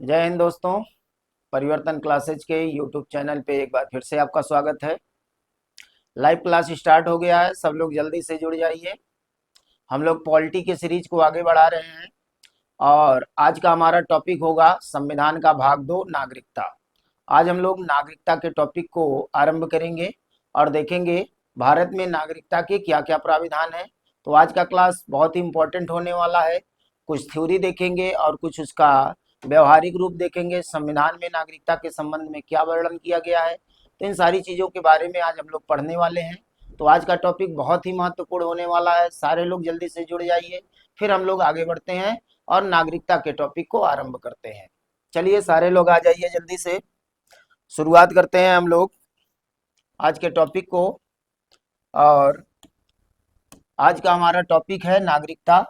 जय हिंद दोस्तों। परिवर्तन क्लासेज के यूट्यूब चैनल पे एक बार फिर से आपका स्वागत है। लाइव क्लास स्टार्ट हो गया है, सब लोग जल्दी से जुड़ जाइए। हम लोग पॉलिटी के सीरीज को आगे बढ़ा रहे हैं और आज का हमारा टॉपिक होगा संविधान का भाग 2 नागरिकता। आज हम लोग नागरिकता के टॉपिक को आरंभ करेंगे और देखेंगे भारत में नागरिकता के क्या क्या प्राविधान है। तो आज का क्लास बहुत ही इम्पोर्टेंट होने वाला है। कुछ थ्योरी देखेंगे और कुछ उसका व्यवहारिक रूप देखेंगे। संविधान में नागरिकता के संबंध में क्या वर्णन किया गया है, तो इन सारी चीज़ों के बारे में आज हम लोग पढ़ने वाले हैं। तो आज का टॉपिक बहुत ही महत्वपूर्ण होने वाला है, सारे लोग जल्दी से जुड़ जाइए। फिर हम लोग आगे बढ़ते हैं और नागरिकता के टॉपिक को आरंभ करते हैं। चलिए सारे लोग आ जाइए, जल्दी से शुरुआत करते हैं हम लोग आज के टॉपिक को। और आज का हमारा टॉपिक है नागरिकता।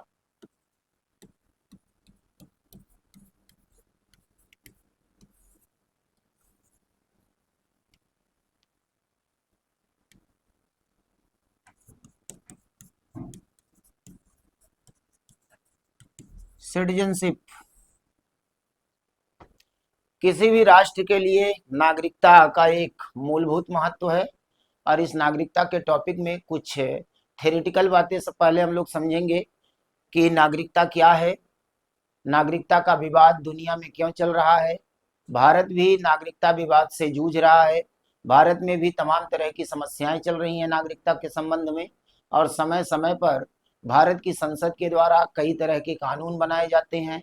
सिटीजनशिप। किसी भी राष्ट्र के लिए नागरिकता का एक मूलभूत महत्व है और इस नागरिकता के टॉपिक में कुछ थ्योरेटिकल बातें सब पहले हम लोग समझेंगे कि नागरिकता क्या है, नागरिकता का विवाद दुनिया में क्यों चल रहा है, भारत भी नागरिकता विवाद से जूझ रहा है, भारत में भी तमाम तरह की समस्याएं चल रही हैं नागरिकता के संबंध में, और समय समय पर भारत की संसद के द्वारा कई तरह के कानून बनाए जाते हैं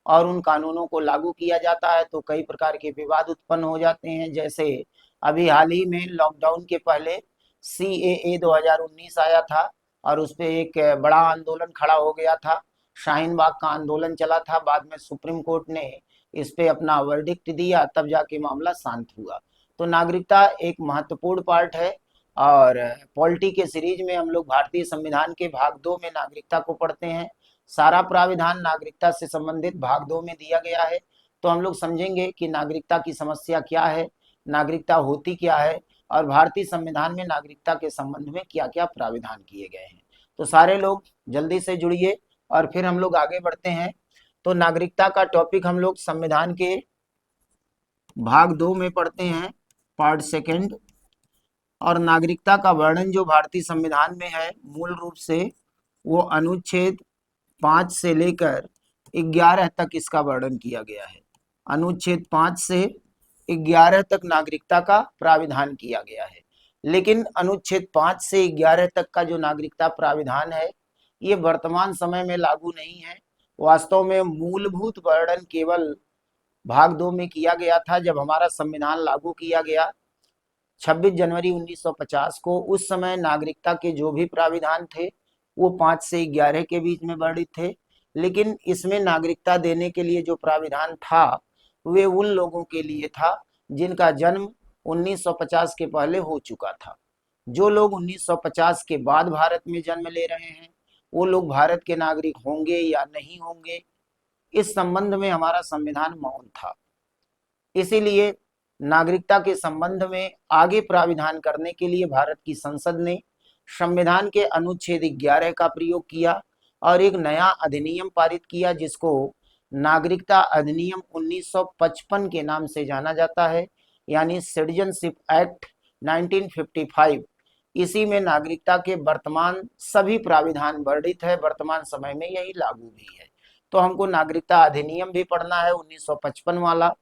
और उन कानूनों को लागू किया जाता है तो कई प्रकार के विवाद उत्पन्न हो जाते हैं। जैसे अभी हाल ही में लॉकडाउन के पहले CAA 2019 आया था और उस पे एक बड़ा आंदोलन खड़ा हो गया था। शाहीन बाग का आंदोलन चला था, बाद में सुप्रीम कोर्ट ने इस पे अपना वर्डिक्ट दिया, तब जाके मामला शांत हुआ। तो नागरिकता एक महत्वपूर्ण पार्ट है और पॉलिटी के सीरीज में हम लोग भारतीय संविधान के भाग 2 में नागरिकता को पढ़ते हैं। सारा प्राविधान नागरिकता से संबंधित भाग 2 में दिया गया है। तो हम लोग समझेंगे कि नागरिकता की समस्या क्या है, नागरिकता होती क्या है और भारतीय संविधान में नागरिकता के संबंध में क्या क्या प्राविधान किए गए हैं। तो सारे लोग जल्दी से जुड़िए और फिर हम लोग आगे बढ़ते हैं। तो नागरिकता का टॉपिक हम लोग संविधान के भाग 2 में पढ़ते हैं, पार्ट सेकंड। और नागरिकता का वर्णन जो भारतीय संविधान में है मूल रूप से वो अनुच्छेद 5 से लेकर 11 तक इसका वर्णन किया गया है। अनुच्छेद 5 से 11 तक नागरिकता का प्राविधान किया गया है। लेकिन अनुच्छेद 5 से 11 तक का जो नागरिकता प्राविधान है ये वर्तमान समय में लागू नहीं है। वास्तव में मूलभूत वर्णन केवल भाग 2 में किया गया था जब हमारा संविधान लागू किया गया 26 जनवरी 1950 को। उस समय नागरिकता के जो भी प्राविधान थे वो 5 से 11 के बीच में वर्णित थे, लेकिन इसमें नागरिकता देने के लिए जो प्राविधान था वे उन लोगों के लिए था जिनका जन्म 1950 के पहले हो चुका था। जो लोग 1950 के बाद भारत में जन्म ले रहे हैं वो लोग भारत के नागरिक होंगे या नहीं होंगे, इस संबंध में हमारा संविधान मौन था। इसीलिए नागरिकता के संबंध में आगे प्राविधान करने के लिए भारत की संसद ने संविधान के अनुच्छेद 11 का प्रयोग किया और एक नया अधिनियम पारित किया जिसको नागरिकता अधिनियम 1955 के नाम से जाना जाता है, यानी सिटीजनशिप एक्ट 1955। इसी में नागरिकता के वर्तमान सभी प्राविधान वर्णित है, वर्तमान समय में यही लागू भी है। तो हमको नागरिकता अधिनियम भी पढ़ना है 1955 वाला।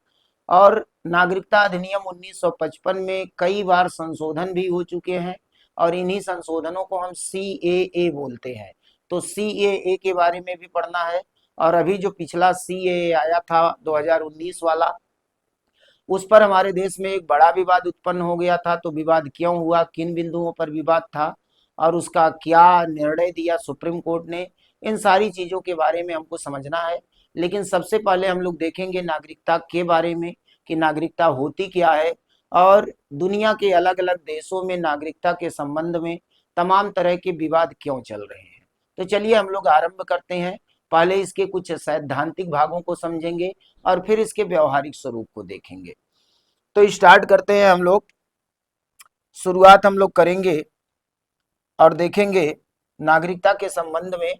और नागरिकता अधिनियम 1955 में कई बार संशोधन भी हो चुके हैं और इन्हीं संशोधनों को हम CAA बोलते हैं। तो CAA के बारे में भी पढ़ना है। और अभी जो पिछला CAA आया था 2019 वाला, उस पर हमारे देश में एक बड़ा विवाद उत्पन्न हो गया था। तो विवाद क्यों हुआ, किन बिंदुओं पर विवाद था और उसका क्या निर्णय दिया सुप्रीम कोर्ट ने, इन सारी चीजों के बारे में हमको समझना है। लेकिन सबसे पहले हम लोग देखेंगे नागरिकता के बारे में कि नागरिकता होती क्या है और दुनिया के अलग अलग देशों में नागरिकता के संबंध में तमाम तरह के विवाद क्यों चल रहे हैं। तो चलिए हम लोग आरंभ करते हैं। पहले इसके कुछ सैद्धांतिक भागों को समझेंगे और फिर इसके व्यवहारिक स्वरूप को देखेंगे। तो स्टार्ट करते हैं हम लोग। शुरुआत हम लोग करेंगे और देखेंगे नागरिकता के संबंध में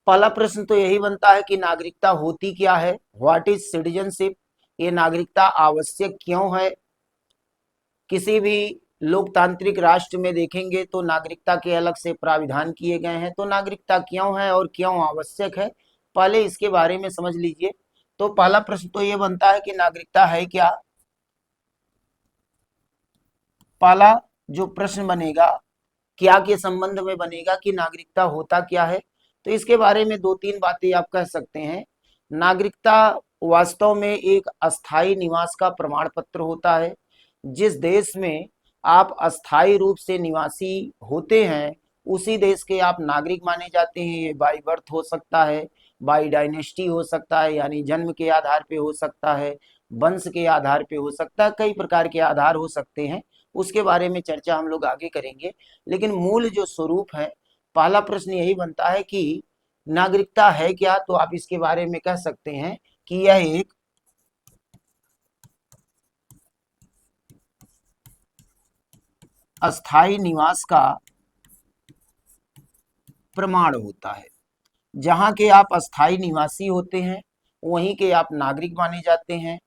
पहला प्रश्न तो यही बनता है कि नागरिकता होती क्या है, व्हाट इज सिटीजनशिप, ये नागरिकता आवश्यक क्यों है। किसी भी लोकतांत्रिक राष्ट्र में देखेंगे तो नागरिकता के अलग से प्राविधान किए गए हैं, तो नागरिकता क्यों है और क्यों आवश्यक है, पहले इसके बारे में समझ लीजिए। तो पहला प्रश्न तो ये बनता है कि नागरिकता है क्या। पहला जो प्रश्न बनेगा क्या के संबंध में बनेगा कि नागरिकता होता क्या है, तो इसके बारे में दो तीन बातें आप कह सकते हैं। नागरिकता वास्तव में एक अस्थायी निवास का प्रमाण पत्र होता है। जिस देश में आप अस्थायी रूप से निवासी होते हैं उसी देश के आप नागरिक माने जाते हैं। ये बाई बर्थ हो सकता है, बाई डायनेस्टी हो सकता है, यानी जन्म के आधार पे हो सकता है, वंश के आधार पे हो सकता है, कई प्रकार के आधार हो सकते हैं। उसके बारे में चर्चा हम लोग आगे करेंगे। लेकिन मूल जो स्वरूप है, पहला प्रश्न यही बनता है कि नागरिकता है क्या, तो आप इसके बारे में कह सकते हैं कि यह एक अस्थायी निवास का प्रमाण होता है। जहां के आप अस्थायी निवासी होते हैं वहीं के आप नागरिक माने जाते हैं।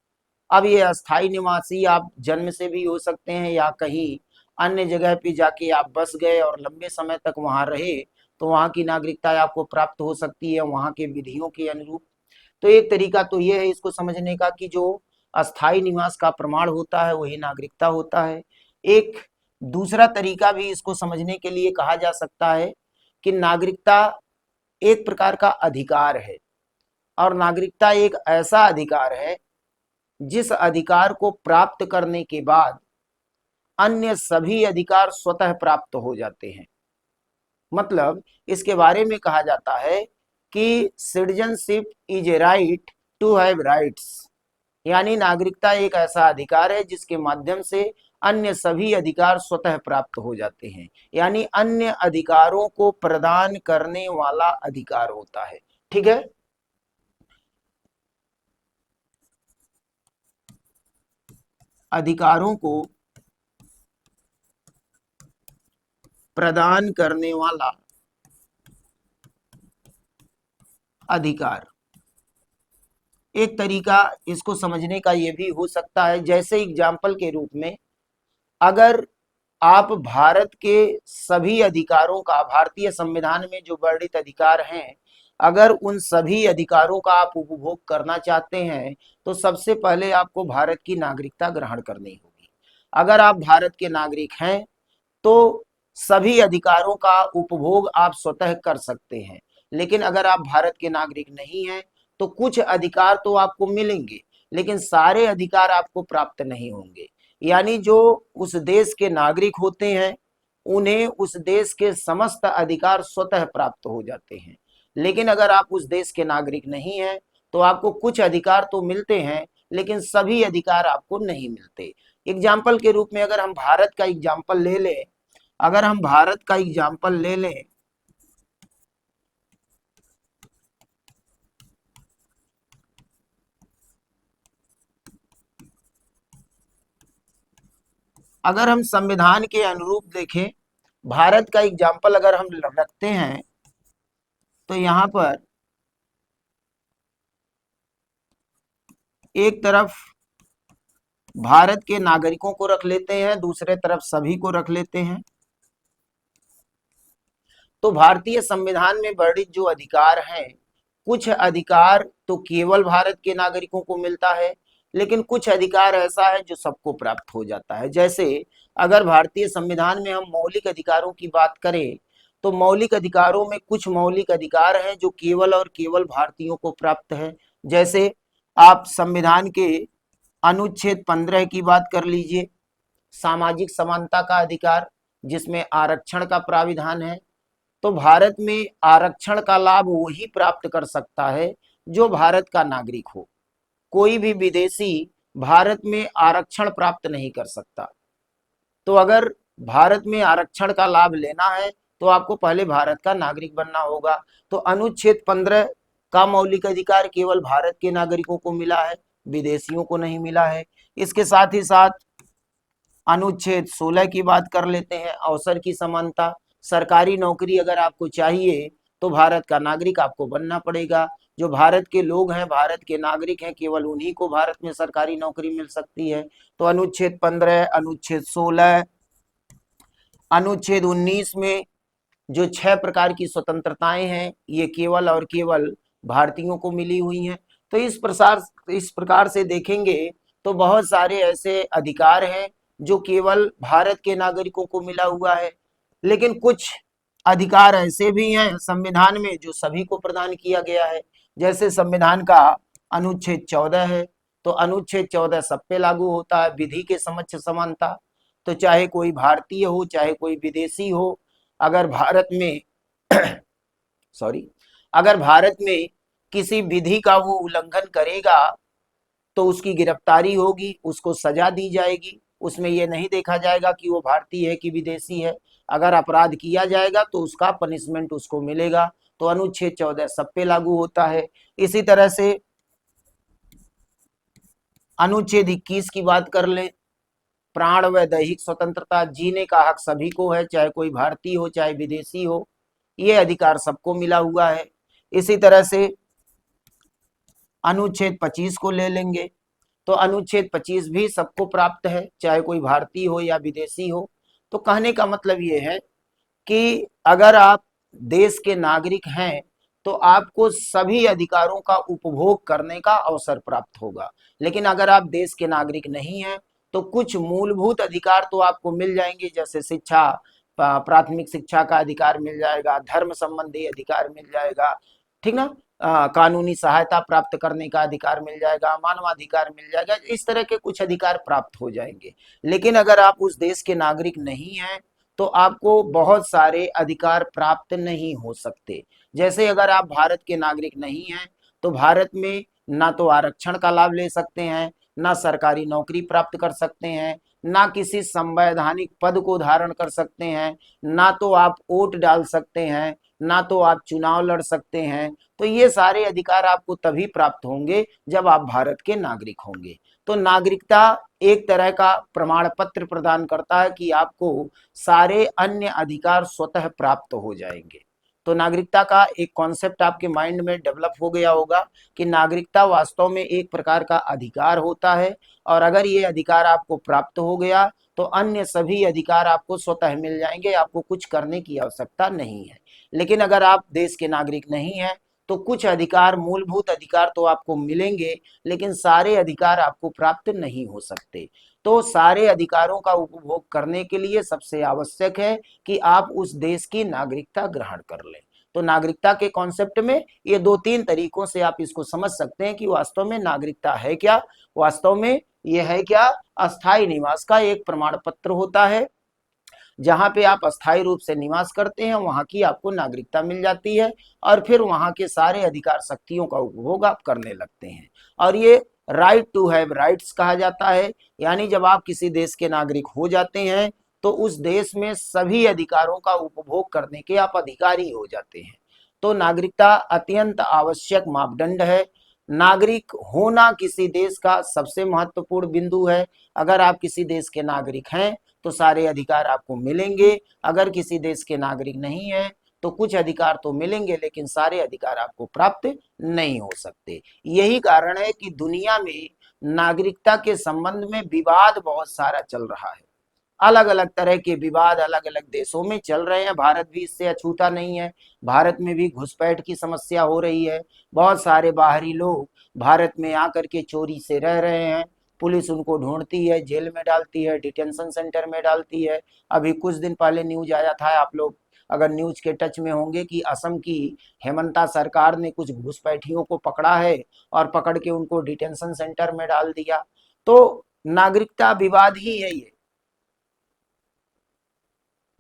अब ये अस्थायी निवासी आप जन्म से भी हो सकते हैं या कहीं अन्य जगह पे जाके आप बस गए और लंबे समय तक वहां रहे, तो वहां की नागरिकता आपको प्राप्त हो सकती है वहां के विधियों के अनुरूप। तो एक तरीका तो ये है इसको समझने का कि जो अस्थायी निवास का प्रमाण होता है वही नागरिकता होता है। एक दूसरा तरीका भी इसको समझने के लिए कहा जा सकता है कि नागरिकता एक प्रकार का अधिकार है, और नागरिकता एक ऐसा अधिकार है जिस अधिकार को प्राप्त करने के बाद अन्य सभी अधिकार स्वतः प्राप्त हो जाते हैं। मतलब इसके बारे में कहा जाता है कि citizenship is a right to have rights, यानी नागरिकता एक ऐसा अधिकार है जिसके माध्यम से अन्य सभी अधिकार स्वतः प्राप्त हो जाते हैं, यानी अन्य अधिकारों को प्रदान करने वाला अधिकार होता है। ठीक है, अधिकारों को प्रदान करने वाला अधिकार। एक तरीका इसको समझने का यह भी हो सकता है, जैसे एग्जाम्पल के रूप में अगर आप भारत के सभी अधिकारों का, भारतीय संविधान में जो वर्णित अधिकार हैं, अगर उन सभी अधिकारों का आप उपभोग करना चाहते हैं तो सबसे पहले आपको भारत की नागरिकता ग्रहण करनी होगी। अगर आप भारत के नागरिक हैं तो सभी अधिकारों का उपभोग आप स्वतः कर सकते हैं। लेकिन अगर आप भारत के नागरिक नहीं हैं तो कुछ अधिकार तो आपको मिलेंगे लेकिन सारे अधिकार आपको प्राप्त नहीं होंगे। यानी जो उस देश के नागरिक होते हैं उन्हें उस देश के समस्त अधिकार स्वतः प्राप्त हो जाते हैं। लेकिन अगर आप उस देश के नागरिक नहीं हैं तो आपको कुछ अधिकार तो मिलते हैं लेकिन सभी अधिकार आपको नहीं मिलते। एग्जाम्पल के रूप में अगर हम भारत का एग्जाम्पल ले लें, अगर हम भारत का एग्जाम्पल ले लें, अगर हम संविधान के अनुरूप देखें, भारत का एग्जाम्पल अगर हम रखते हैं तो यहां पर एक तरफ भारत के नागरिकों को रख लेते हैं, दूसरे तरफ सभी को रख लेते हैं। तो भारतीय संविधान में वर्णित जो अधिकार हैं, कुछ अधिकार तो केवल भारत के नागरिकों को मिलता है लेकिन कुछ अधिकार ऐसा है जो सबको प्राप्त हो जाता है। जैसे अगर भारतीय संविधान में हम मौलिक अधिकारों की बात करें तो मौलिक अधिकारों में कुछ मौलिक अधिकार हैं जो केवल और केवल भारतीयों को प्राप्त है। जैसे आप संविधान के अनुच्छेद 15 की बात कर लीजिए, सामाजिक समानता का अधिकार, जिसमें आरक्षण का प्राविधान है। तो भारत में आरक्षण का लाभ वही प्राप्त कर सकता है जो भारत का नागरिक हो। कोई भी विदेशी भारत में आरक्षण प्राप्त नहीं कर सकता। तो अगर भारत में आरक्षण का लाभ लेना है तो आपको पहले भारत का नागरिक बनना होगा। तो अनुच्छेद 15 का मौलिक अधिकार केवल भारत के नागरिकों को मिला है, विदेशियों को नहीं मिला है। इसके साथ ही साथ अनुच्छेद 16 की बात कर लेते हैं, अवसर की समानता। सरकारी नौकरी अगर आपको चाहिए तो भारत का नागरिक आपको बनना पड़ेगा। जो भारत के लोग हैं, भारत के नागरिक हैं, केवल उन्हीं को भारत में सरकारी नौकरी मिल सकती है। तो अनुच्छेद 15, अनुच्छेद 16, अनुच्छेद 19 में जो 6 प्रकार की स्वतंत्रताएं हैं, ये केवल और केवल भारतीयों को मिली हुई हैं। तो इस प्रकार से देखेंगे तो बहुत सारे ऐसे अधिकार हैं जो केवल भारत के नागरिकों को मिला हुआ है, लेकिन कुछ अधिकार ऐसे भी हैं संविधान में जो सभी को प्रदान किया गया है। जैसे संविधान का अनुच्छेद 14 है, तो अनुच्छेद 14 सब पे लागू होता है, विधि के समक्ष समानता। तो चाहे कोई भारतीय हो, चाहे कोई विदेशी हो, अगर भारत में सॉरी अगर भारत में किसी विधि का वो उल्लंघन करेगा तो उसकी गिरफ्तारी होगी, उसको सजा दी जाएगी। उसमें ये नहीं देखा जाएगा कि वो भारतीय है कि विदेशी है। अगर अपराध किया जाएगा तो उसका पनिशमेंट उसको मिलेगा। तो अनुच्छेद 14 सब पे लागू होता है। इसी तरह से अनुच्छेद 21 की बात कर ले, प्राण व दैहिक स्वतंत्रता, जीने का हक सभी को है, चाहे कोई भारतीय हो चाहे विदेशी हो, ये अधिकार सबको मिला हुआ है। इसी तरह से अनुच्छेद 25 को ले लेंगे, तो अनुच्छेद 25 भी सबको प्राप्त है, चाहे कोई भारतीय हो या विदेशी हो। तो कहने का मतलब ये है कि अगर आप देश के नागरिक हैं तो आपको सभी अधिकारों का उपभोग करने का अवसर प्राप्त होगा। लेकिन अगर आप देश के नागरिक नहीं हैं तो कुछ मूलभूत अधिकार तो आपको मिल जाएंगे, जैसे शिक्षा, प्राथमिक शिक्षा का अधिकार मिल जाएगा, धर्म संबंधी अधिकार मिल जाएगा, ठीक ना, कानूनी सहायता प्राप्त करने का अधिकार मिल जाएगा, मानवाधिकार मिल जाएगा, इस तरह के कुछ अधिकार प्राप्त हो जाएंगे। लेकिन अगर आप उस देश के नागरिक नहीं हैं तो आपको बहुत सारे अधिकार प्राप्त नहीं हो सकते। जैसे अगर आप भारत के नागरिक नहीं हैं तो भारत में ना तो आरक्षण का लाभ ले सकते हैं, ना सरकारी नौकरी प्राप्त कर सकते हैं, ना किसी संवैधानिक पद को धारण कर सकते हैं, ना तो आप वोट डाल सकते हैं, ना तो आप चुनाव लड़ सकते हैं। तो ये सारे अधिकार आपको तभी प्राप्त होंगे जब आप भारत के नागरिक होंगे। तो नागरिकता एक तरह का प्रमाण पत्र प्रदान करता है कि आपको सारे अन्य अधिकार स्वतः प्राप्त हो जाएंगे। तो नागरिकता का एक कॉन्सेप्ट आपके माइंड में डेवलप हो गया होगा कि नागरिकता वास्तव में एक प्रकार का अधिकार होता है, और अगर ये अधिकार आपको प्राप्त हो गया तो अन्य सभी अधिकार आपको स्वतः मिल जाएंगे, आपको कुछ करने की आवश्यकता नहीं है। लेकिन अगर आप देश के नागरिक नहीं हैं तो कुछ अधिकार, मूलभूत अधिकार तो आपको मिलेंगे, लेकिन सारे अधिकार आपको प्राप्त नहीं हो सकते। तो सारे अधिकारों का उपभोग करने के लिए सबसे आवश्यक है कि आप उस देश की नागरिकता ग्रहण कर लें। तो नागरिकता के कॉन्सेप्ट में ये 2-3 तरीकों से आप इसको समझ सकते हैं कि वास्तव में नागरिकता है क्या। वास्तव में ये है क्या, अस्थायी निवास का एक प्रमाण पत्र होता है। जहां पे आप अस्थायी रूप से निवास करते हैं वहां की आपको नागरिकता मिल जाती है, और फिर वहां के सारे अधिकार शक्तियों का उपभोग आप करने लगते हैं। और ये राइट टू हैव राइट्स कहा जाता है, यानी जब आप किसी देश के नागरिक हो जाते हैं तो उस देश में सभी अधिकारों का उपभोग करने के आप अधिकारी हो जाते हैं। तो नागरिकता अत्यंत आवश्यक मापदंड है। नागरिक होना किसी देश का सबसे महत्वपूर्ण बिंदु है। अगर आप किसी देश के नागरिक हैं तो सारे अधिकार आपको मिलेंगे, अगर किसी देश के नागरिक नहीं है तो कुछ अधिकार तो मिलेंगे लेकिन सारे अधिकार आपको प्राप्त नहीं हो सकते। यही कारण है कि दुनिया में नागरिकता के संबंध में विवाद बहुत सारा चल रहा है। अलग अलग तरह के विवाद अलग अलग देशों में चल रहे हैं, भारत भी इससे अछूता नहीं है। भारत में भी घुसपैठ की समस्या हो रही है, बहुत सारे बाहरी लोग भारत में आकर के चोरी से रह रहे हैं, पुलिस उनको ढूंढती है, जेल में डालती है, डिटेंशन सेंटर में डालती है। अभी कुछ दिन पहले न्यूज आया था, आप लोग अगर न्यूज के टच में होंगे, कि असम की हेमंता सरकार ने कुछ घुसपैठियों को पकड़ा है और पकड़ के उनको डिटेंशन सेंटर में डाल दिया। तो नागरिकता विवाद ही है ये।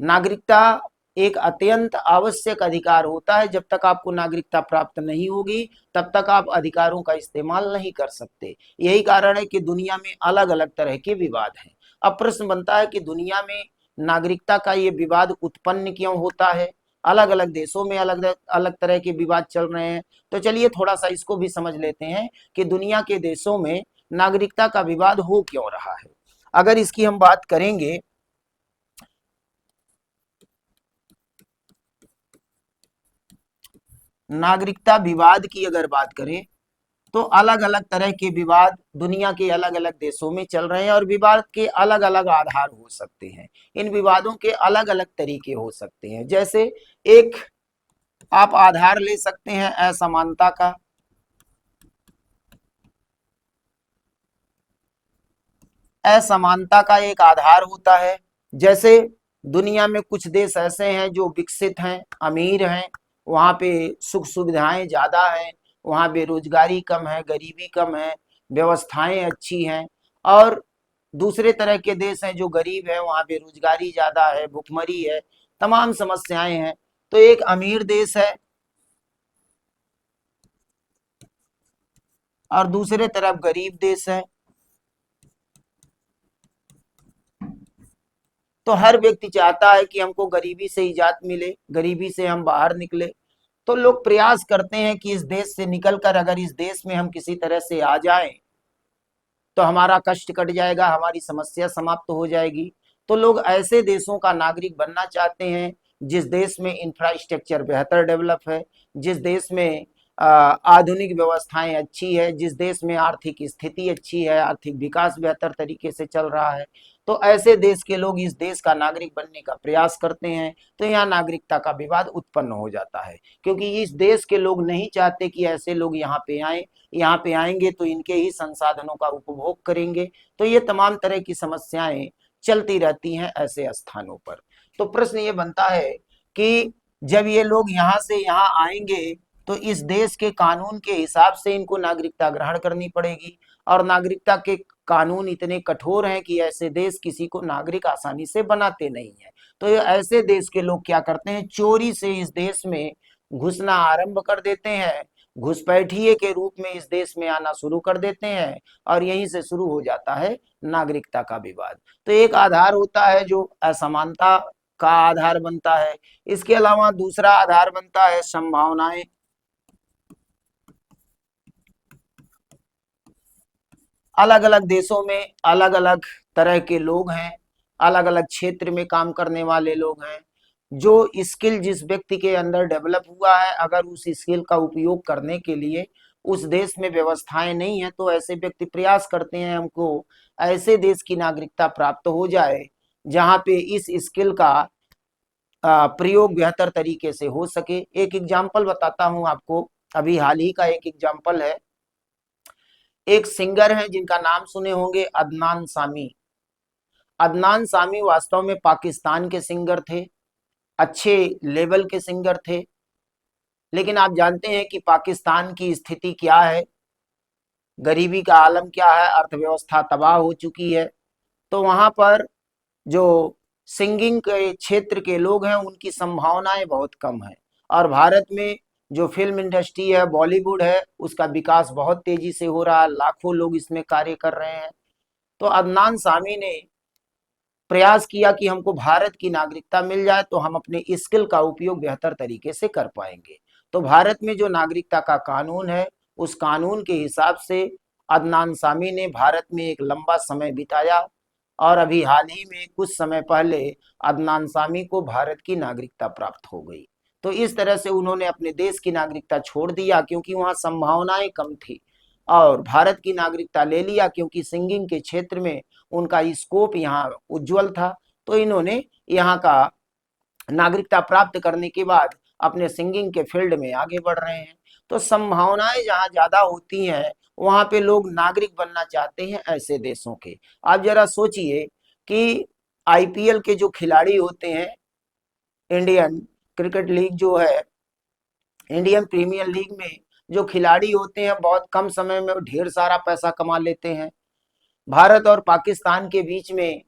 नागरिकता एक अत्यंत आवश्यक अधिकार होता है। जब तक आपको नागरिकता प्राप्त नहीं होगी तब तक आप अधिकारों का इस्तेमाल नहीं कर सकते। यही कारण है कि दुनिया में अलग अलग तरह के विवाद हैं। अब प्रश्न बनता है कि दुनिया में नागरिकता का ये विवाद उत्पन्न क्यों होता है, अलग अलग देशों में अलग अलग तरह के विवाद चल रहे हैं। तो चलिए थोड़ा सा इसको भी समझ लेते हैं कि दुनिया के देशों में नागरिकता का विवाद हो क्यों रहा है। अगर इसकी हम बात करेंगे नागरिकता विवाद की अगर बात करें तो अलग अलग तरह के विवाद दुनिया के अलग अलग देशों में चल रहे हैं और विवाद के अलग अलग आधार हो सकते हैं। इन विवादों के अलग अलग तरीके हो सकते हैं। जैसे एक आप आधार ले सकते हैं असमानता का। असमानता का एक आधार होता है। जैसे दुनिया में कुछ देश ऐसे हैं जो विकसित हैं, अमीर हैं, वहाँ पे सुख सुविधाएं ज्यादा हैं, वहाँ बेरोजगारी कम है, गरीबी कम है, व्यवस्थाएं अच्छी हैं। और दूसरे तरह के देश हैं जो गरीब है, वहाँ बेरोजगारी ज्यादा है, भुखमरी है, तमाम समस्याएं हैं। तो एक अमीर देश है और दूसरे तरफ गरीब देश है। तो हर व्यक्ति चाहता है कि हमको गरीबी से इजात मिले, गरीबी से हम बाहर निकले। तो लोग प्रयास करते हैं कि इस देश से निकलकर अगर इस देश में हम किसी तरह से आ जाएं तो हमारा कष्ट कट जाएगा, हमारी समस्या समाप्त हो जाएगी। तो लोग ऐसे देशों का नागरिक बनना चाहते हैं जिस देश में इंफ्रास्ट्रक्चर बेहतर डेवलप है, जिस देश में आधुनिक व्यवस्थाएं अच्छी है, जिस देश में आर्थिक स्थिति अच्छी है, आर्थिक विकास बेहतर तरीके से चल रहा है। तो ऐसे देश के लोग इस देश का नागरिक बनने का प्रयास करते हैं। तो यहाँ नागरिकता का विवाद उत्पन्न हो जाता है, क्योंकि इस देश के लोग नहीं चाहते कि ऐसे लोग यहाँ पे आए, यहाँ पे आएंगे तो इनके ही संसाधनों का उपभोग करेंगे। तो ये तमाम तरह की समस्याएं चलती रहती हैं ऐसे स्थानों पर। तो प्रश्न ये बनता है कि जब ये लोग यहाँ से यहाँ आएंगे तो इस देश के कानून के हिसाब से इनको नागरिकता ग्रहण करनी पड़ेगी। और नागरिकता के कानून इतने कठोर हैं कि ऐसे देश किसी को नागरिक आसानी से बनाते नहीं है। तो ये ऐसे देश के लोग क्या करते हैं, चोरी से इस देश में घुसना आरंभ कर देते हैं, घुसपैठिए के रूप में इस देश में आना शुरू कर देते हैं और यहीं से शुरू हो जाता है नागरिकता का विवाद। तो एक आधार होता है जो असमानता का आधार बनता है। इसके अलावा दूसरा आधार बनता है संभावनाएं। अलग अलग देशों में अलग अलग तरह के लोग हैं, अलग अलग क्षेत्र में काम करने वाले लोग हैं। जो स्किल जिस व्यक्ति के अंदर डेवलप हुआ है, अगर उस स्किल का उपयोग करने के लिए उस देश में व्यवस्थाएं नहीं है तो ऐसे व्यक्ति प्रयास करते हैं हमको ऐसे देश की नागरिकता प्राप्त हो जाए जहां पे इस स्किल का प्रयोग बेहतर तरीके से हो सके। एक एग्जाम्पल बताता हूं आपको, अभी हाल ही का एक एग्जाम्पल है। एक सिंगर है जिनका नाम सुने होंगे, अदनान सामी। अदनान सामी वास्तव में पाकिस्तान के सिंगर थे, अच्छे लेवल के सिंगर थे। लेकिन आप जानते हैं कि पाकिस्तान की स्थिति क्या है, गरीबी का आलम क्या है, अर्थव्यवस्था तबाह हो चुकी है। तो वहां पर जो सिंगिंग के क्षेत्र के लोग हैं उनकी संभावनाएं बहुत कम है। और भारत में जो फिल्म इंडस्ट्री है, बॉलीवुड है, उसका विकास बहुत तेजी से हो रहा है, लाखों लोग इसमें कार्य कर रहे हैं। तो अदनान सामी ने प्रयास किया कि हमको भारत की नागरिकता मिल जाए तो हम अपने स्किल का उपयोग बेहतर तरीके से कर पाएंगे। तो भारत में जो नागरिकता का कानून है उस कानून के हिसाब से अदनान सामी ने भारत में एक लंबा समय बिताया और अभी हाल ही में कुछ समय पहले अदनान सामी को भारत की नागरिकता प्राप्त हो गई। तो इस तरह से उन्होंने अपने देश की नागरिकता छोड़ दिया क्योंकि वहां संभावनाएं कम थी, और भारत की नागरिकता ले लिया क्योंकि सिंगिंग के क्षेत्र में उनका स्कोप यहाँ उज्जवल था। तो इन्होंने यहाँ का नागरिकता प्राप्त करने के बाद अपने सिंगिंग के फील्ड में आगे बढ़ रहे हैं। तो संभावनाएं जहाँ ज्यादा होती हैं वहां पे लोग नागरिक बनना चाहते हैं ऐसे देशों के। आप जरा सोचिए कि आईपीएल के जो खिलाड़ी होते हैं, इंडियन क्रिकेट लीग जो है, इंडियन प्रीमियर लीग में जो खिलाड़ी होते हैं बहुत कम समय में ढेर सारा पैसा कमा लेते हैं। भारत और पाकिस्तान के बीच में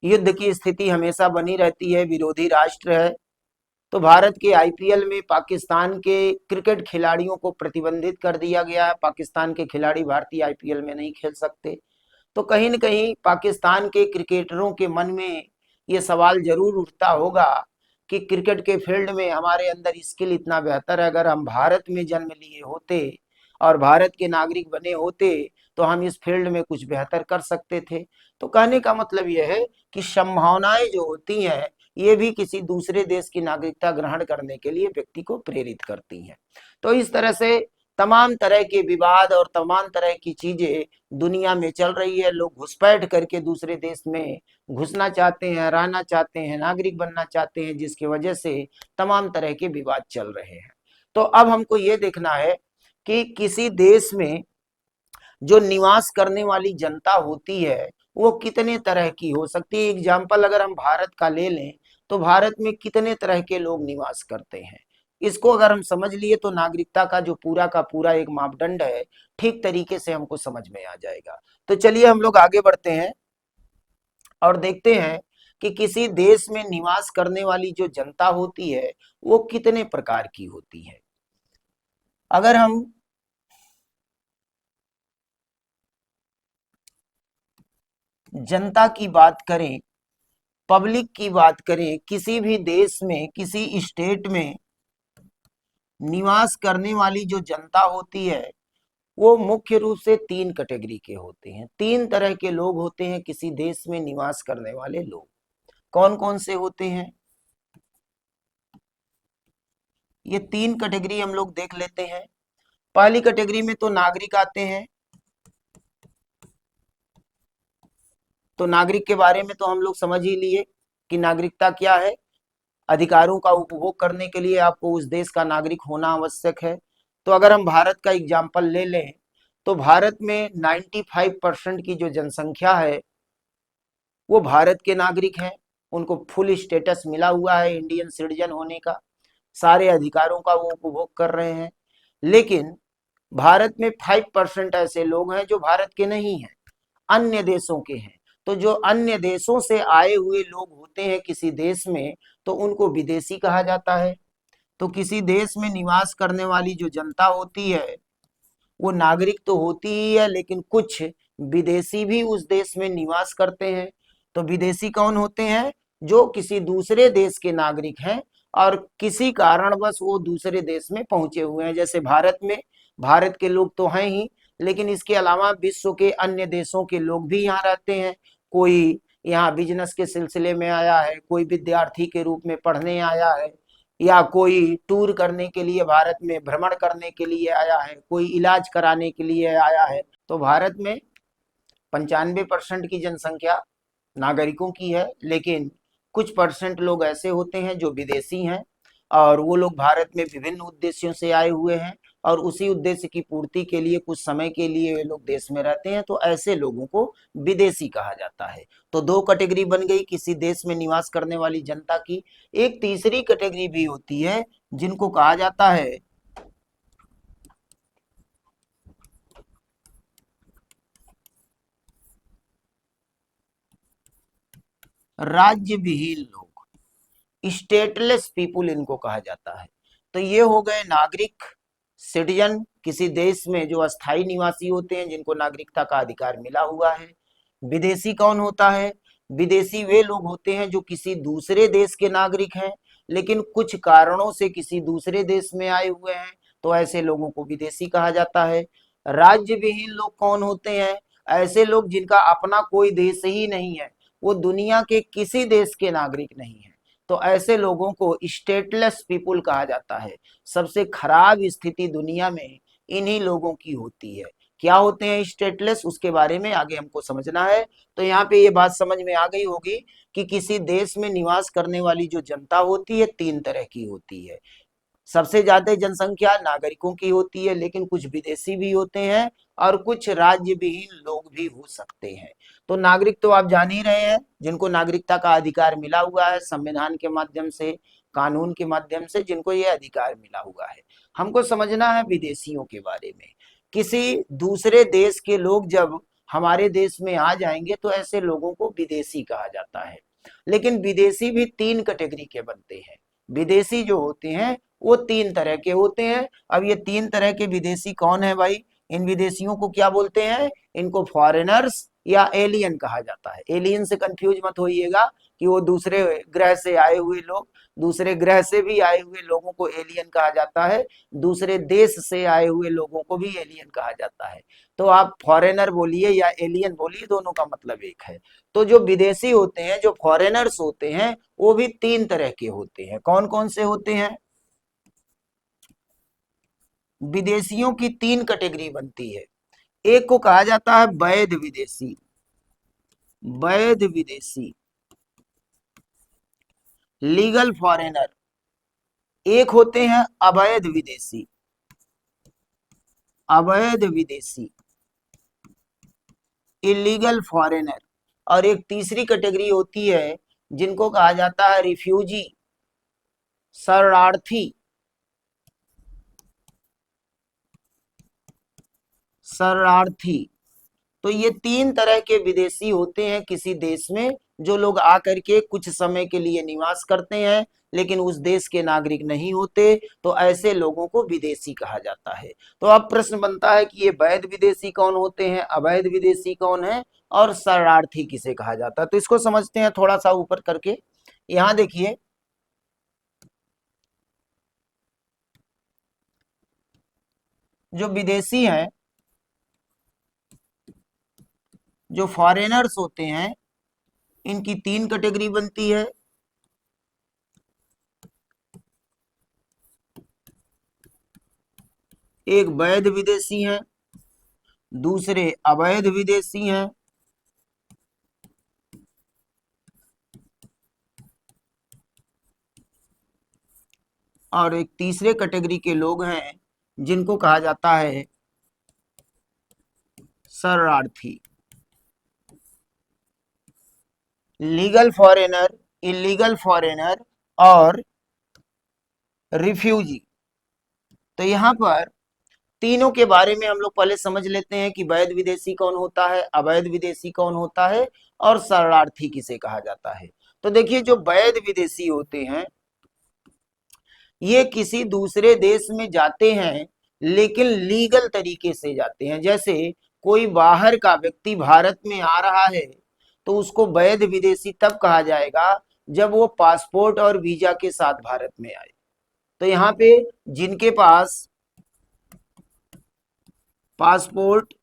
युद्ध की स्थिति हमेशा बनी रहती है, विरोधी राष्ट्र है। तो भारत के आईपीएल में पाकिस्तान के क्रिकेट खिलाड़ियों को प्रतिबंधित कर दिया गया है, पाकिस्तान के खिलाड़ी भारतीय आईपीएल में नहीं खेल सकते। तो कहीं न कहीं पाकिस्तान के क्रिकेटरों के मन में ये सवाल जरूर उठता होगा कि क्रिकेट के फील्ड में हमारे अंदर स्किल इतना बेहतर है, अगर हम भारत में जन्म लिए होते और भारत के नागरिक बने होते तो हम इस फील्ड में कुछ बेहतर कर सकते थे। तो कहने का मतलब यह है कि संभावनाएं जो होती हैं ये भी किसी दूसरे देश की नागरिकता ग्रहण करने के लिए व्यक्ति को प्रेरित करती हैं। तो इस तरह से तमाम तरह के विवाद और तमाम तरह की चीजें दुनिया में चल रही है। लोग घुसपैठ करके दूसरे देश में घुसना चाहते हैं, रहना चाहते हैं, नागरिक बनना चाहते हैं, जिसकी वजह से तमाम तरह के विवाद चल रहे हैं। तो अब हमको ये देखना है कि किसी देश में जो निवास करने वाली जनता होती है वो कितने तरह की हो सकती है। एग्जाम्पल अगर हम भारत का ले लें तो भारत में कितने तरह के लोग निवास करते हैं, इसको अगर हम समझ लिए तो नागरिकता का जो पूरा का पूरा एक मापदंड है ठीक तरीके से हमको समझ में आ जाएगा। तो चलिए हम लोग आगे बढ़ते हैं और देखते हैं कि किसी देश में निवास करने वाली जो जनता होती है वो कितने प्रकार की होती है। अगर हम जनता की बात करें, पब्लिक की बात करें, किसी भी देश में किसी स्टेट में निवास करने वाली जो जनता होती है वो मुख्य रूप से तीन कैटेगरी के होते हैं। तीन तरह के लोग होते हैं किसी देश में निवास करने वाले लोग। कौन कौन से होते हैं ये तीन कैटेगरी हम लोग देख लेते हैं। पहली कैटेगरी में तो नागरिक आते हैं। तो नागरिक के बारे में तो हम लोग समझ ही लिए कि नागरिकता क्या है। अधिकारों का उपभोग करने के लिए आपको उस देश का नागरिक होना आवश्यक है। तो अगर हम भारत का एग्जाम्पल ले लें तो भारत में 95% की जो जनसंख्या है वो भारत के नागरिक हैं। उनको फुल स्टेटस मिला हुआ है इंडियन सिटीजन होने का, सारे अधिकारों का वो उपभोग कर रहे हैं। लेकिन भारत में 5% ऐसे लोग हैं जो भारत के नहीं हैं, अन्य देशों के हैं। तो जो अन्य देशों से आए हुए लोग होते हैं किसी देश में तो उनको विदेशी कहा जाता है। तो किसी देश में निवास करने वाली जो जनता होती है वो नागरिक तो होती ही है, लेकिन कुछ विदेशी भी उस देश में निवास करते हैं। तो विदेशी कौन होते हैं? जो किसी दूसरे देश के नागरिक हैं और किसी कारणवश वो दूसरे देश में पहुंचे हुए हैं। जैसे भारत में भारत के लोग तो हैं ही, लेकिन इसके अलावा विश्व के अन्य देशों के लोग भी यहाँ रहते हैं। कोई यहाँ बिजनेस के सिलसिले में आया है, कोई विद्यार्थी के रूप में पढ़ने आया है, या कोई टूर करने के लिए भारत में भ्रमण करने के लिए आया है, कोई इलाज कराने के लिए आया है। तो भारत में 95% की जनसंख्या नागरिकों की है, लेकिन कुछ परसेंट लोग ऐसे होते हैं जो विदेशी हैं और वो लोग भारत में विभिन्न उद्देश्यों से आए हुए हैं और उसी उद्देश्य की पूर्ति के लिए कुछ समय के लिए वे लोग देश में रहते हैं। तो ऐसे लोगों को विदेशी कहा जाता है। तो दो कैटेगरी बन गई किसी देश में निवास करने वाली जनता की। एक तीसरी कैटेगरी भी होती है जिनको कहा जाता है राज्य विहीन लोग, स्टेटलेस पीपुल इनको कहा जाता है। तो ये हो गए नागरिक, सिटीजन, किसी देश में जो अस्थायी निवासी होते हैं जिनको नागरिकता का अधिकार मिला हुआ है। विदेशी कौन होता है? विदेशी वे लोग होते हैं जो किसी दूसरे देश के नागरिक हैं लेकिन कुछ कारणों से किसी दूसरे देश में आए हुए हैं, तो ऐसे लोगों को विदेशी कहा जाता है। राज्य विहीन लोग कौन होते हैं? ऐसे लोग जिनका अपना कोई देश ही नहीं है, वो दुनिया के किसी देश के नागरिक नहीं है। तो ऐसे लोगों को स्टेटलेस पीपुल कहा जाता है। सबसे खराब स्थिति दुनिया में इन्हीं लोगों की होती है। क्या होते हैं स्टेटलेस, उसके बारे में आगे हमको समझना है। तो यहाँ पे ये बात समझ में आ गई होगी कि किसी देश में निवास करने वाली जो जनता होती है तीन तरह की होती है। सबसे ज्यादा जनसंख्या नागरिकों की होती है, लेकिन कुछ विदेशी भी होते हैं और कुछ राज्य विहीन लोग भी हो सकते हैं। तो नागरिक तो आप जान ही रहे हैं, जिनको नागरिकता का अधिकार मिला हुआ है संविधान के माध्यम से, कानून के माध्यम से, जिनको ये अधिकार मिला हुआ है। हमको समझना है विदेशियों के बारे में। किसी दूसरे देश के लोग जब हमारे देश में आ जाएंगे तो ऐसे लोगों को विदेशी कहा जाता है। लेकिन विदेशी भी तीन कैटेगरी के बनते हैं। विदेशी जो होते हैं वो तीन तरह के होते हैं। अब ये तीन तरह के विदेशी कौन है भाई? इन विदेशियों को क्या बोलते हैं? इनको फॉरेनर्स या एलियन कहा जाता है। एलियन से कंफ्यूज मत होइएगा कि वो दूसरे ग्रह से आए हुए लोग, दूसरे ग्रह से भी आए हुए लोगों को एलियन कहा जाता है, दूसरे देश से आए हुए लोगों को भी एलियन कहा जाता है। तो आप फॉरेनर बोलिए या एलियन बोलिए, दोनों का मतलब एक है। तो जो विदेशी होते हैं, जो फॉरेनर्स होते हैं, वो भी तीन तरह के होते हैं। कौन कौन से होते हैं? विदेशियों की तीन कैटेगरी बनती है। एक को कहा जाता है वैध विदेशी, वैध विदेशी, लीगल फॉरेनर। एक होते हैं अवैध विदेशी, अवैध विदेशी, इलीगल फॉरेनर। और एक तीसरी कैटेगरी होती है जिनको कहा जाता है रिफ्यूजी, शरणार्थी, शरणार्थी। तो ये तीन तरह के विदेशी होते हैं किसी देश में, जो लोग आकर के कुछ समय के लिए निवास करते हैं लेकिन उस देश के नागरिक नहीं होते, तो ऐसे लोगों को विदेशी कहा जाता है। तो अब प्रश्न बनता है कि ये वैध विदेशी कौन होते हैं, अवैध विदेशी कौन है, और शरणार्थी किसे कहा जाता है। तो इसको समझते हैं थोड़ा सा ऊपर करके। यहां देखिए, जो विदेशी हैं, जो फॉरेनर्स होते हैं, इनकी तीन कैटेगरी बनती है। एक वैध विदेशी हैं, दूसरे अवैध विदेशी हैं, और एक तीसरे कैटेगरी के लोग हैं जिनको कहा जाता है शरणार्थी। लीगल फॉरेनर, इलीगल फॉरेनर और रिफ्यूजी। तो यहाँ पर तीनों के बारे में हम लोग पहले समझ लेते हैं कि वैध विदेशी कौन होता है, अवैध विदेशी कौन होता है, और शरणार्थी किसे कहा जाता है। तो देखिए, जो वैध विदेशी होते हैं, ये किसी दूसरे देश में जाते हैं लेकिन लीगल तरीके से जाते हैं। जैसे कोई बाहर का व्यक्ति भारत में आ रहा है तो उसको वैध विदेशी तब कहा जाएगा जब वो पासपोर्ट और वीजा के साथ भारत में आए। तो यहाँ पे जिनके पास पासपोर्ट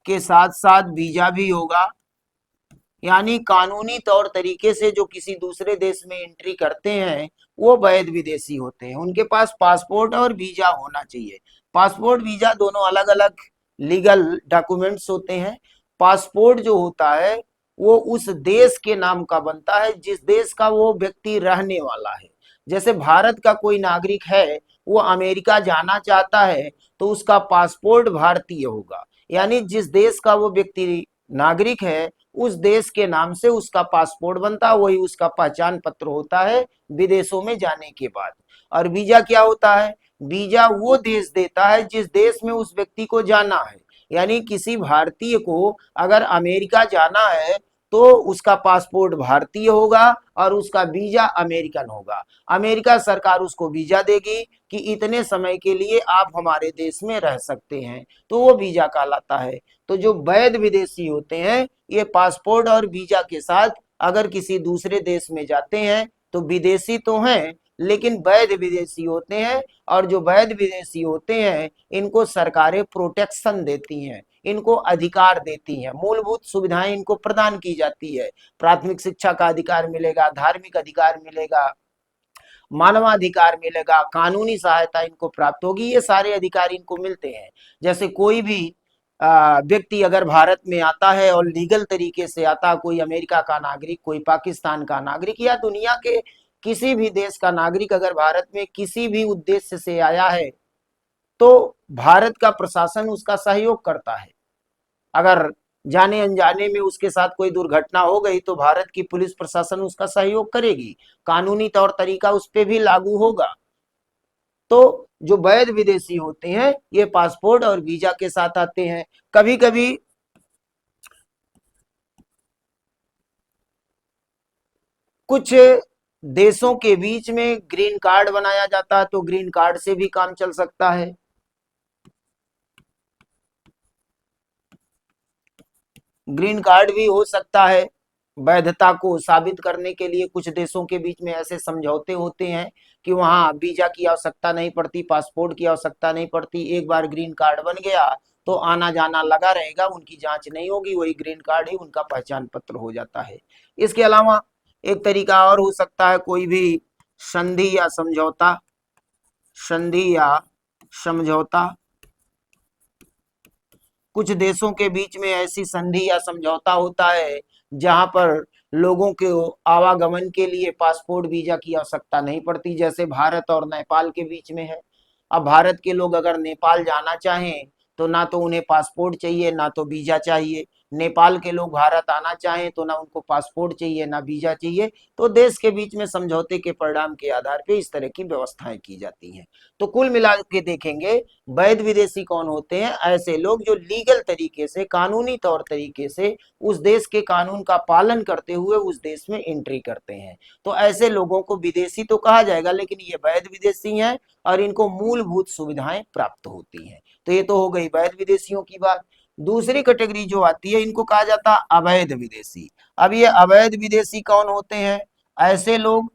के साथ साथ वीजा भी होगा, यानी कानूनी तौर तरीके से जो किसी दूसरे देश में एंट्री करते हैं, वो वैध विदेशी होते हैं। उनके पास पासपोर्ट और वीजा होना चाहिए। पासपोर्ट वीजा दोनों अलग अलग लीगल डॉक्यूमेंट्स होते हैं। पासपोर्ट जो होता है वो उस देश के नाम का बनता है जिस देश का वो व्यक्ति रहने वाला है। जैसे भारत का कोई नागरिक है, वो अमेरिका जाना चाहता है, तो उसका पासपोर्ट भारतीय होगा, यानी जिस देश का वो व्यक्ति नागरिक है उस देश के नाम से उसका पासपोर्ट बनता है, वही उसका पहचान पत्र होता है विदेशों में जाने के बाद। और वीजा क्या होता है? वीजा वो देश देता है जिस देश में उस व्यक्ति को जाना है। यानी किसी भारतीय को अगर अमेरिका जाना है तो उसका पासपोर्ट भारतीय होगा और उसका वीजा अमेरिकन होगा। अमेरिका सरकार उसको वीजा देगी कि इतने समय के लिए आप हमारे देश में रह सकते हैं, तो वो वीजा कहलाता है। तो जो वैध विदेशी होते हैं, ये पासपोर्ट और वीजा के साथ अगर किसी दूसरे देश में जाते हैं तो विदेशी तो हैं लेकिन वैध विदेशी होते हैं। और जो वैध विदेशी होते हैं, इनको सरकारें प्रोटेक्शन देती हैं, इनको अधिकार देती हैं, मूलभूत सुविधाएं इनको प्रदान की जाती है। प्राथमिक शिक्षा का अधिकार मिलेगा, धार्मिक अधिकार मिलेगा, मानवाधिकार मिलेगा, कानूनी सहायता इनको प्राप्त होगी, ये सारे अधिकार इनको मिलते हैं। जैसे कोई भी व्यक्ति अगर भारत में आता है और लीगल तरीके से आता है, कोई अमेरिका का नागरिक, कोई पाकिस्तान का नागरिक या दुनिया के किसी भी देश का नागरिक अगर भारत में किसी भी उद्देश्य से आया है, तो भारत का प्रशासन उसका सहयोग करता है। अगर जाने अनजाने में उसके साथ कोई दुर्घटना हो गई तो भारत की पुलिस प्रशासन उसका सहयोग करेगी, कानूनी तौर तरीका उस पर भी लागू होगा। तो जो वैध विदेशी होते हैं, ये पासपोर्ट और वीजा के साथ आते हैं। कभी कभी कुछ देशों के बीच में ग्रीन कार्ड बनाया जाता है, तो ग्रीन कार्ड से भी काम चल सकता है। ग्रीन कार्ड भी हो सकता है। वैधता को साबित करने के लिए कुछ देशों के बीच में ऐसे समझौते होते हैं कि वहां वीजा की आवश्यकता नहीं पड़ती, पासपोर्ट की आवश्यकता नहीं पड़ती। एक बार ग्रीन कार्ड बन गया तो आना जाना लगा रहेगा, उनकी जांच नहीं होगी, वही ग्रीन कार्ड ही उनका पहचान पत्र हो जाता है। इसके अलावा एक तरीका और हो सकता है, कोई भी संधि या समझौता, संधि या समझौता, कुछ देशों के बीच में ऐसी संधि या समझौता होता है जहां पर लोगों के आवागमन के लिए पासपोर्ट वीजा की आवश्यकता नहीं पड़ती, जैसे भारत और नेपाल के बीच में है। अब भारत के लोग अगर नेपाल जाना चाहें तो ना तो उन्हें पासपोर्ट चाहिए ना तो वीजा चाहिए, नेपाल के लोग भारत आना चाहें तो ना उनको पासपोर्ट चाहिए ना वीजा चाहिए। तो देश के बीच में समझौते के परिणाम के आधार पर इस तरह की व्यवस्थाएं की जाती हैं। तो कुल मिला के देखेंगे, वैध विदेशी कौन होते हैं? ऐसे लोग जो लीगल तरीके से, कानूनी तौर तरीके से उस देश के कानून का पालन करते हुए उस देश में एंट्री करते हैं। तो ऐसे लोगों को विदेशी तो कहा जाएगा, लेकिन ये वैध विदेशी हैं और इनको मूलभूत सुविधाएं प्राप्त होती हैं। तो ये तो हो गई वैध विदेशियों की बात। दूसरी कैटेगरी जो आती है, इनको कहा जाता है अवैध विदेशी। अब ये अवैध विदेशी कौन होते हैं? ऐसे लोग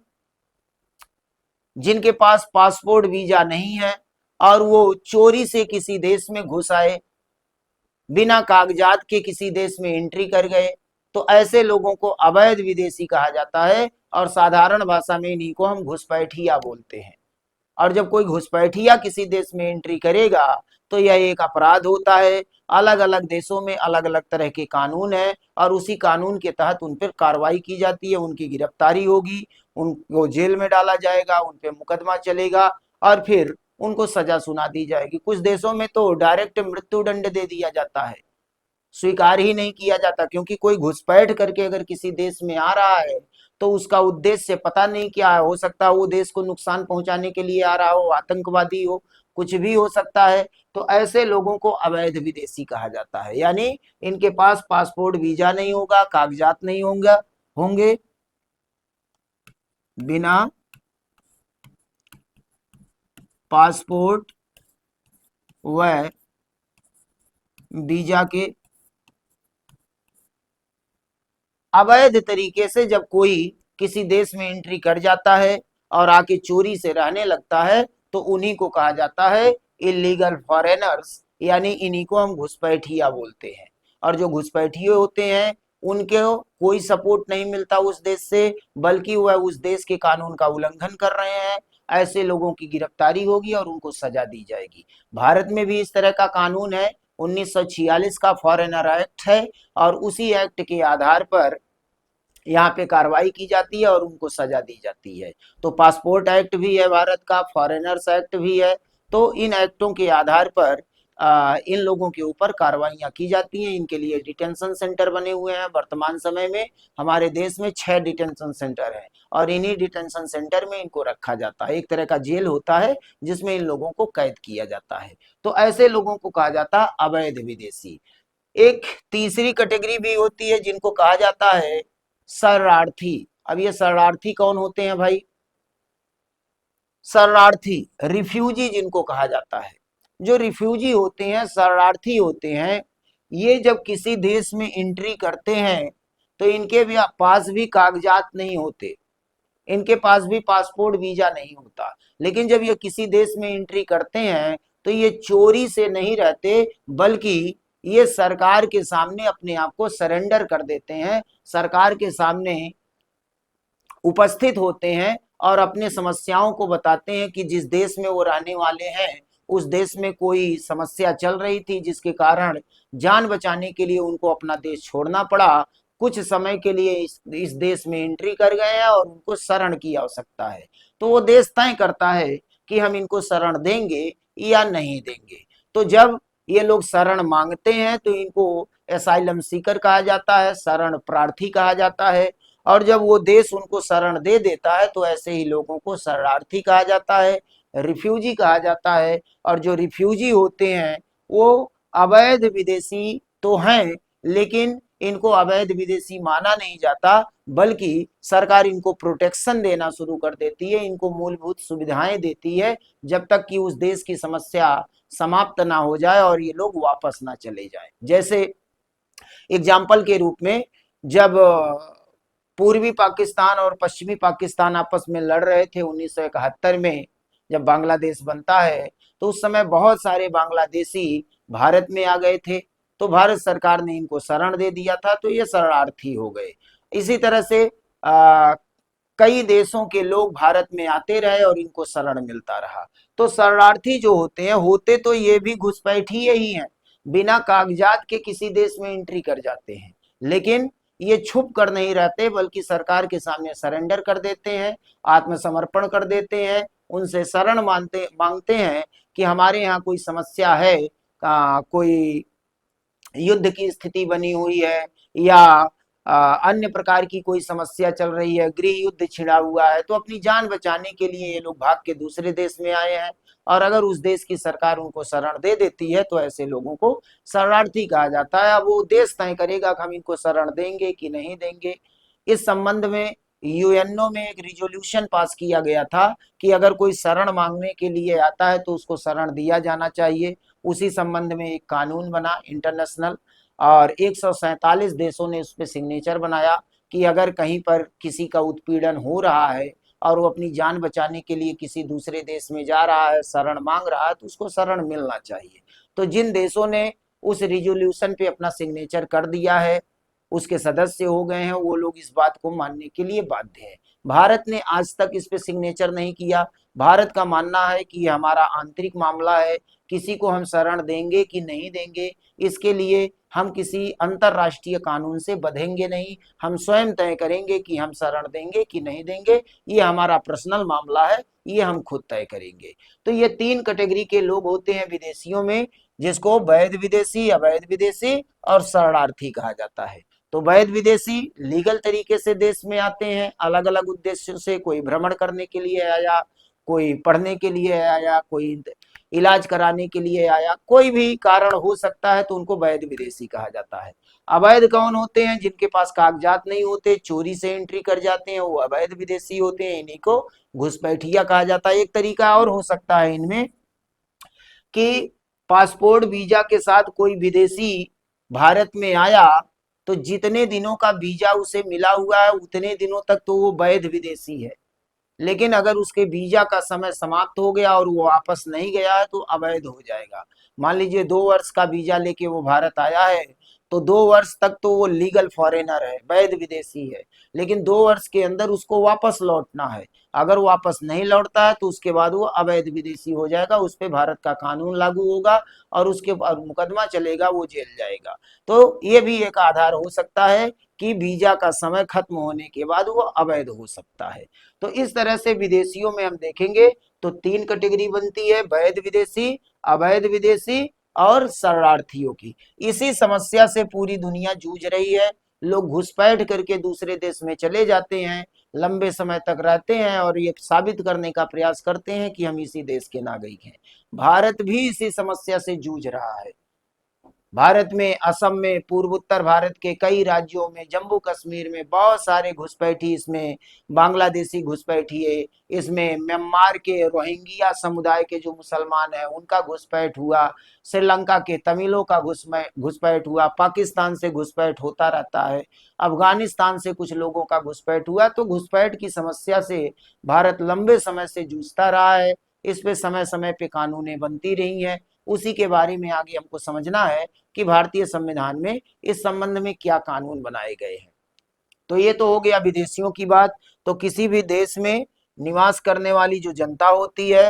जिनके पास पासपोर्ट वीजा नहीं है और वो चोरी से किसी देश में घुस आए, बिना कागजात के किसी देश में एंट्री कर गए, तो ऐसे लोगों को अवैध विदेशी कहा जाता है। और साधारण भाषा में इन्हीं को हम घुसपैठिया बोलते हैं। और जब कोई घुसपैठिया किसी देश में एंट्री करेगा तो यह एक अपराध होता है। अलग अलग देशों में अलग अलग तरह के कानून है और उसी कानून के तहत उन पर कार्रवाई की जाती है, उनकी गिरफ्तारी होगी, उनको जेल में डाला जाएगा, उन पर मुकदमा चलेगा और फिर उनको सजा सुना दी जाएगी। कुछ देशों में तो डायरेक्ट मृत्यु दंड दे दिया जाता है, स्वीकार ही नहीं किया जाता, क्योंकि कोई घुसपैठ करके अगर किसी देश में आ रहा है तो उसका उद्देश्य पता नहीं क्या है। हो सकता है वो देश को नुकसान पहुंचाने के लिए आ रहा हो, आतंकवादी हो, कुछ भी हो सकता है। तो ऐसे लोगों को अवैध विदेशी कहा जाता है, यानी इनके पास पासपोर्ट वीजा नहीं होगा, कागजात नहीं होंगे, बिना पासपोर्ट व वीजा के अवैध तरीके से जब कोई किसी देश में एंट्री कर जाता है और आके चोरी से रहने लगता है तो उन्हीं को कहा जाता है इलीगल फॉरेनर्स, यानी इन्हीं को हम घुसपैठिया बोलते हैं। और जो घुसपैठिए होते हैं उनके कोई सपोर्ट नहीं मिलता उस देश से, बल्कि वह उस देश के कानून का उल्लंघन कर रहे हैं। ऐसे लोगों की गिरफ्तारी होगी और उनको सजा दी जाएगी। भारत में भी इस तरह का कानून है, 1946 का फॉरेनर एक्ट है और उसी एक्ट के आधार पर यहाँ पे कार्रवाई की जाती है और उनको सजा दी जाती है। तो पासपोर्ट एक्ट भी है भारत का, फॉरेनर्स एक्ट भी है। तो इन एक्टों के आधार पर इन लोगों के ऊपर कार्रवाइयां की जाती हैं। इनके लिए डिटेंशन सेंटर बने हुए हैं। वर्तमान समय में हमारे देश में 6 डिटेंशन सेंटर हैं और इन्हीं डिटेंशन सेंटर में इनको रखा जाता है। एक तरह का जेल होता है जिसमें इन लोगों को कैद किया जाता है। तो ऐसे लोगों को कहा जाता है अवैध विदेशी। एक तीसरी कैटेगरी भी होती है जिनको कहा जाता है शरणार्थी। अब ये शरणार्थी कौन होते हैं भाई? शरणार्थी, रिफ्यूजी जिनको कहा जाता है। जो रिफ्यूजी होते हैं, शरणार्थी होते हैं, ये जब किसी देश में एंट्री करते हैं तो इनके भी पास भी कागजात नहीं होते, इनके पास भी पासपोर्ट वीजा नहीं होता। लेकिन जब ये किसी देश में एंट्री करते हैं तो ये चोरी से नहीं रहते, बल्कि ये सरकार के सामने अपने आप को सरेंडर कर देते हैं, सरकार के सामने उपस्थित होते हैं और अपने समस्याओं को बताते हैं कि जिस देश में वो रहने वाले हैं उस देश में कोई समस्या चल रही थी जिसके कारण जान बचाने के लिए उनको अपना देश छोड़ना पड़ा। कुछ समय के लिए इस देश में एंट्री कर गए हैं और उनको शरण की आवश्यकता है। तो वो देश तय करता है कि हम इनको शरण देंगे या नहीं देंगे। तो जब ये लोग शरण मांगते हैं तो इनको एसाइलम सीकर कहा जाता है, शरण प्रार्थी कहा जाता है। और जब वो देश उनको शरण दे देता है तो ऐसे ही लोगों को शरणार्थी कहा जाता है, रिफ्यूजी कहा जाता है। और जो रिफ्यूजी होते हैं वो अवैध विदेशी तो हैं, लेकिन इनको अवैध विदेशी माना नहीं जाता, बल्कि सरकार इनको प्रोटेक्शन देना शुरू कर देती है, इनको मूलभूत सुविधाएं देती है जब तक कि उस देश की समस्या समाप्त ना हो जाए और ये लोग वापस ना चले जाएं। जैसे एग्जाम्पल के रूप में, जब पूर्वी पाकिस्तान और पश्चिमी पाकिस्तान आपस में लड़ रहे थे 1971 में, जब बांग्लादेश बनता है, तो उस समय बहुत सारे बांग्लादेशी भारत में आ गए थे। तो भारत सरकार ने इनको शरण दे दिया था, तो ये शरणार्थी हो गए। इसी तरह से कई देशों के लोग भारत में आते रहे और इनको शरण मिलता रहा। तो शरणार्थी जो होते हैं, होते तो ये भी घुसपैठिए ही हैं, बिना कागजात के किसी देश में एंट्री कर जाते हैं, लेकिन ये छुप कर नहीं रहते, बल्कि सरकार के सामने सरेंडर कर देते हैं, आत्मसमर्पण कर देते हैं, उनसे शरण मांगते हैं कि हमारे यहाँ कोई समस्या है, कोई युद्ध की स्थिति बनी हुई है, या अन्य प्रकार की कोई समस्या चल रही है, गृह युद्ध छिड़ा हुआ है, तो अपनी जान बचाने के लिए ये लोग भाग के दूसरे देश में आए हैं। और अगर उस देश की सरकार उनको शरण दे देती है, तो ऐसे लोगों को शरणार्थी कहा जाता है। अब वो देश तय करेगा कि हम इनको शरण देंगे कि नहीं देंगे। इस संबंध में यूएनओ में एक रिजोल्यूशन पास किया गया था कि अगर कोई शरण मांगने के लिए आता है तो उसको शरण दिया जाना चाहिए। उसी संबंध में एक कानून बना इंटरनेशनल, और 147 देशों ने उस पर सिग्नेचर बनाया कि अगर कहीं पर किसी का उत्पीड़न हो रहा है और वो अपनी जान बचाने के लिए किसी दूसरे देश में जा रहा है, शरण मांग रहा है, तो उसको शरण मिलना चाहिए। तो जिन देशों ने उस रिजोल्यूशन पे अपना सिग्नेचर कर दिया है, उसके सदस्य हो गए हैं, वो लोग इस बात को मानने के लिए बाध्य है। भारत ने आज तक इस पे सिग्नेचर नहीं किया। भारत का मानना है कि ये हमारा आंतरिक मामला है, किसी को हम शरण देंगे कि नहीं देंगे, इसके लिए हम किसी अंतरराष्ट्रीय कानून से बंधेंगे नहीं, हम स्वयं तय करेंगे कि हम शरण देंगे कि नहीं देंगे, ये हमारा पर्सनल मामला है, ये हम खुद तय करेंगे। तो ये 3 कैटेगरी के लोग होते हैं विदेशियों में, जिसको वैध विदेशी, अवैध विदेशी और शरणार्थी कहा जाता है। तो वैध विदेशी लीगल तरीके से देश में आते हैं, अलग अलग उद्देश्यों से, कोई भ्रमण करने के लिए आया, कोई पढ़ने के लिए आया, कोई इलाज कराने के लिए आया, कोई भी कारण हो सकता है, तो उनको वैध विदेशी कहा जाता है। अवैध कौन होते हैं? जिनके पास कागजात नहीं होते, चोरी से एंट्री कर जाते हैं, वो अवैध विदेशी होते हैं, इन्हीं को घुसपैठिया कहा जाता है। एक तरीका और हो सकता है इनमें कि पासपोर्ट वीजा के साथ कोई विदेशी भारत में आया, तो जितने दिनों का वीजा उसे मिला हुआ है उतने दिनों तक तो वो वैध विदेशी है, लेकिन अगर उसके वीजा का समय समाप्त हो गया और वो वापस नहीं गया है, तो अवैध हो जाएगा। मान लीजिए 2 वर्ष का वीजा लेके वो भारत आया है, तो 2 वर्ष तक तो वो लीगल फॉरेनर है, वैध विदेशी है, लेकिन 2 वर्ष के अंदर उसको वापस लौटना है। अगर वापस नहीं लौटता है, तो उसके बाद वो अवैध विदेशी हो जाएगा, उस पर भारत का कानून लागू होगा और उसके बाद मुकदमा चलेगा, वो जेल जाएगा। तो ये भी एक आधार हो सकता है कि वीजा का समय खत्म होने के बाद वो अवैध हो सकता है। तो इस तरह से विदेशियों में हम देखेंगे तो 3 कैटेगरी बनती है, वैध विदेशी, अवैध विदेशी और शरणार्थियों की। इसी समस्या से पूरी दुनिया जूझ रही है। लोग घुसपैठ करके दूसरे देश में चले जाते हैं, लंबे समय तक रहते हैं और ये साबित करने का प्रयास करते हैं कि हम इसी देश के नागरिक हैं। भारत भी इसी समस्या से जूझ रहा है। भारत में, असम में, पूर्वोत्तर भारत के कई राज्यों में, जम्मू कश्मीर में बहुत सारे घुसपैठी, इसमें बांग्लादेशी घुसपैठिए, इसमें म्यांमार के रोहिंग्या समुदाय के जो मुसलमान हैं उनका घुसपैठ हुआ, श्रीलंका के तमिलों का घुसपैठ हुआ, पाकिस्तान से घुसपैठ होता रहता है, अफगानिस्तान से कुछ लोगों का घुसपैठ हुआ। तो घुसपैठ की समस्या से भारत लंबे समय से जूझता रहा है। इस पे समय समय पे कानूनें बनती रही हैं। उसी के बारे में आगे हमको समझना है कि भारतीय संविधान में इस संबंध में क्या कानून बनाए गए हैं। तो ये तो हो गया विदेशियों की बात। तो किसी भी देश में निवास करने वाली जो जनता होती है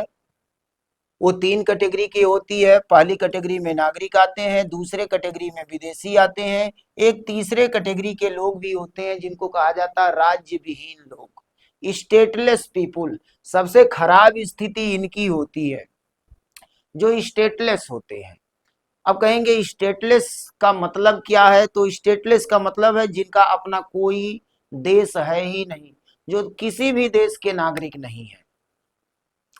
वो 3 कैटेगरी की होती है। पहली कैटेगरी में नागरिक आते हैं, दूसरे कैटेगरी में विदेशी आते हैं, एक तीसरे कैटेगरी के लोग भी होते हैं जिनको कहा जाता है राज्य विहीन लोग, स्टेटलेस पीपुल। सबसे खराब स्थिति इनकी होती है, जो स्टेटलेस होते हैं। अब कहेंगे स्टेटलेस का मतलब क्या है? तो स्टेटलेस का मतलब है जिनका अपना कोई देश है ही नहीं, जो किसी भी देश के नागरिक नहीं है,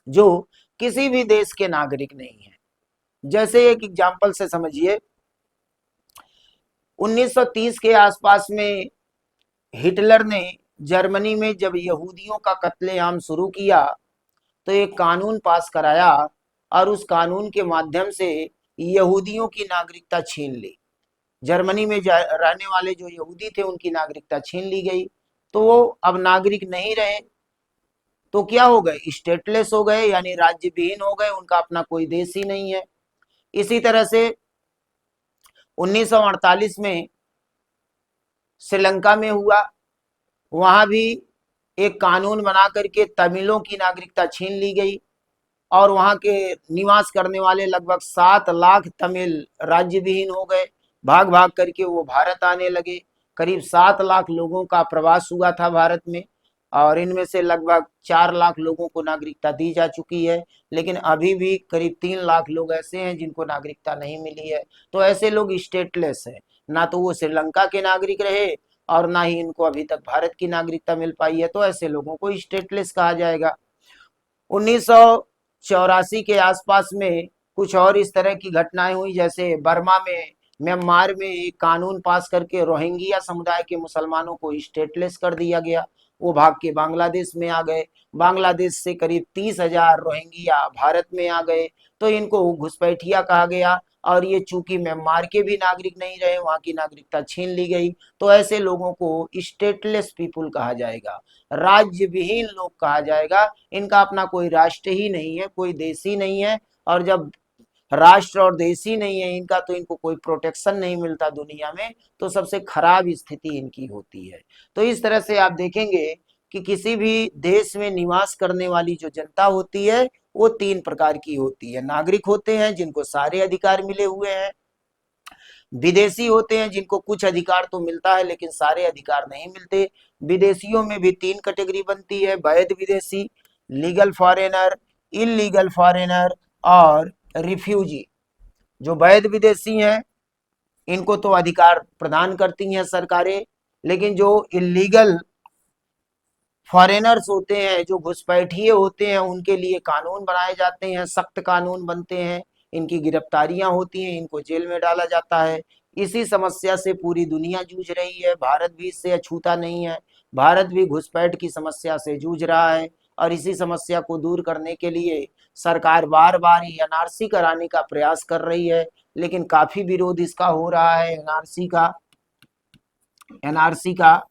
जो किसी भी देश के नागरिक नहीं है। जैसे एक एग्जांपल से समझिए, 1930 के आसपास में हिटलर ने जर्मनी में जब यहूदियों का कत्लेआम शुरू किया, तो एक कानून पास कराया और उस कानून के माध्यम से यहूदियों की नागरिकता छीन ली। जर्मनी में रहने वाले जो यहूदी थे उनकी नागरिकता छीन ली गई, तो वो अब नागरिक नहीं रहे, तो क्या हो गए, स्टेटलेस हो गए, यानी राज्य विहीन हो गए, उनका अपना कोई देश ही नहीं है। इसी तरह से 1948 में श्रीलंका में हुआ, वहां भी एक कानून बना करके तमिलों की नागरिकता छीन ली गई और वहां के निवास करने वाले लगभग 7 लाख तमिल राज्य विहीन हो गए, भाग भाग करके वो भारत आने लगे। करीब 7 लाख लोगों का प्रवास हुआ था भारत में, और इनमें से लगभग 4 लाख लोगों को नागरिकता दी जा चुकी है, लेकिन अभी भी करीब 3 लाख लोग ऐसे हैं जिनको नागरिकता नहीं मिली है। तो ऐसे लोग स्टेटलेस हैं, ना तो वो श्रीलंका के नागरिक रहे और ना ही इनको अभी तक भारत की नागरिकता मिल पाई है, तो ऐसे लोगों को स्टेटलेस कहा जाएगा। 1984 के आसपास में कुछ और इस तरह की घटनाएं हुई, जैसे बर्मा में, म्यांमार में एक कानून पास करके रोहिंग्या समुदाय के मुसलमानों को स्टेटलेस कर दिया गया, वो भाग के बांग्लादेश में आ गए। बांग्लादेश से करीब 30,000 रोहिंग्या भारत में आ गए, तो इनको घुसपैठिया कहा गया, और ये चूंकि म्यांमार के भी नागरिक नहीं रहे, वहां की नागरिकता छीन ली गई, तो ऐसे लोगों को स्टेटलेस पीपुल कहा जाएगा, राज्य विहीन लोग कहा जाएगा। इनका अपना कोई राष्ट्र ही नहीं है, कोई देश ही नहीं है, और जब राष्ट्र और देश ही नहीं है इनका, तो इनको कोई प्रोटेक्शन नहीं मिलता दुनिया में, तो सबसे खराब स्थिति इनकी होती है। तो इस तरह से आप देखेंगे कि किसी भी देश में निवास करने वाली जो जनता होती है वो 3 प्रकार की होती है। नागरिक होते हैं जिनको सारे अधिकार मिले हुए हैं, विदेशी होते हैं जिनको कुछ अधिकार तो मिलता है लेकिन सारे अधिकार नहीं मिलते। विदेशियों में भी 3 कैटेगरी बनती है, वैध विदेशी, लीगल फॉरेनर, इलीगल फॉरेनर और रिफ्यूजी। जो वैध विदेशी हैं इनको तो अधिकार प्रदान करती हैं सरकारें, लेकिन जो इलीगल फॉरेनर्स होते हैं, जो घुसपैठिए होते हैं, उनके लिए कानून बनाए जाते हैं, सख्त कानून बनते हैं, इनकी गिरफ्तारियां होती हैं, इनको जेल में डाला जाता है। इसी समस्या से पूरी दुनिया जूझ रही है, भारत भी इससे अछूता नहीं है। भारत भी घुसपैठ की समस्या से जूझ रहा है, और इसी समस्या को दूर करने के लिए सरकार बार बार एनआरसी कराने का प्रयास कर रही है, लेकिन काफी विरोध इसका हो रहा है, एनआरसी का।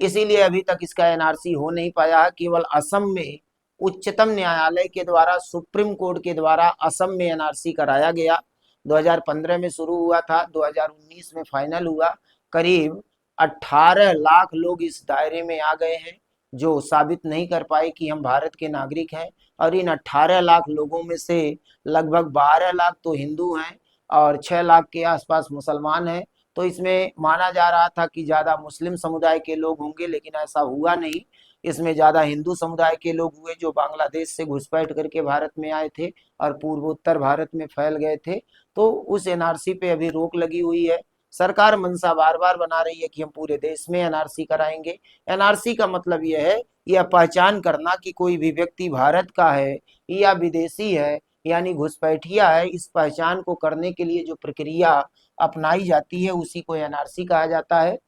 इसीलिए अभी तक इसका एनआरसी हो नहीं पाया है। केवल असम में उच्चतम न्यायालय के द्वारा, सुप्रीम कोर्ट के द्वारा असम में एनआरसी कराया गया। 2015 में शुरू हुआ था, 2019 में फाइनल हुआ। करीब 18 लाख लोग इस दायरे में आ गए हैं जो साबित नहीं कर पाए कि हम भारत के नागरिक हैं, और इन 18 लाख लोगों में से लगभग 12 लाख तो हिंदू हैं और 6 लाख के आसपास मुसलमान हैं। तो इसमें माना जा रहा था कि ज्यादा मुस्लिम समुदाय के लोग होंगे, लेकिन ऐसा हुआ नहीं। इसमें ज्यादा हिंदू समुदाय के लोग हुए जो बांग्लादेश से घुसपैठ करके भारत में आए थे और पूर्वोत्तर भारत में फैल गए थे। तो उस एनआरसी पे अभी रोक लगी हुई है। सरकार मंशा बार बार बना रही है कि हम पूरे देश में एनआरसी कराएंगे। एनआरसी का मतलब यह है, यह पहचान करना कि कोई भी व्यक्ति भारत का है या विदेशी है, यानी घुसपैठिया है। इस पहचान को करने के लिए जो प्रक्रिया अपनाई जाती है उसी को एनआरसी कहा जाता है।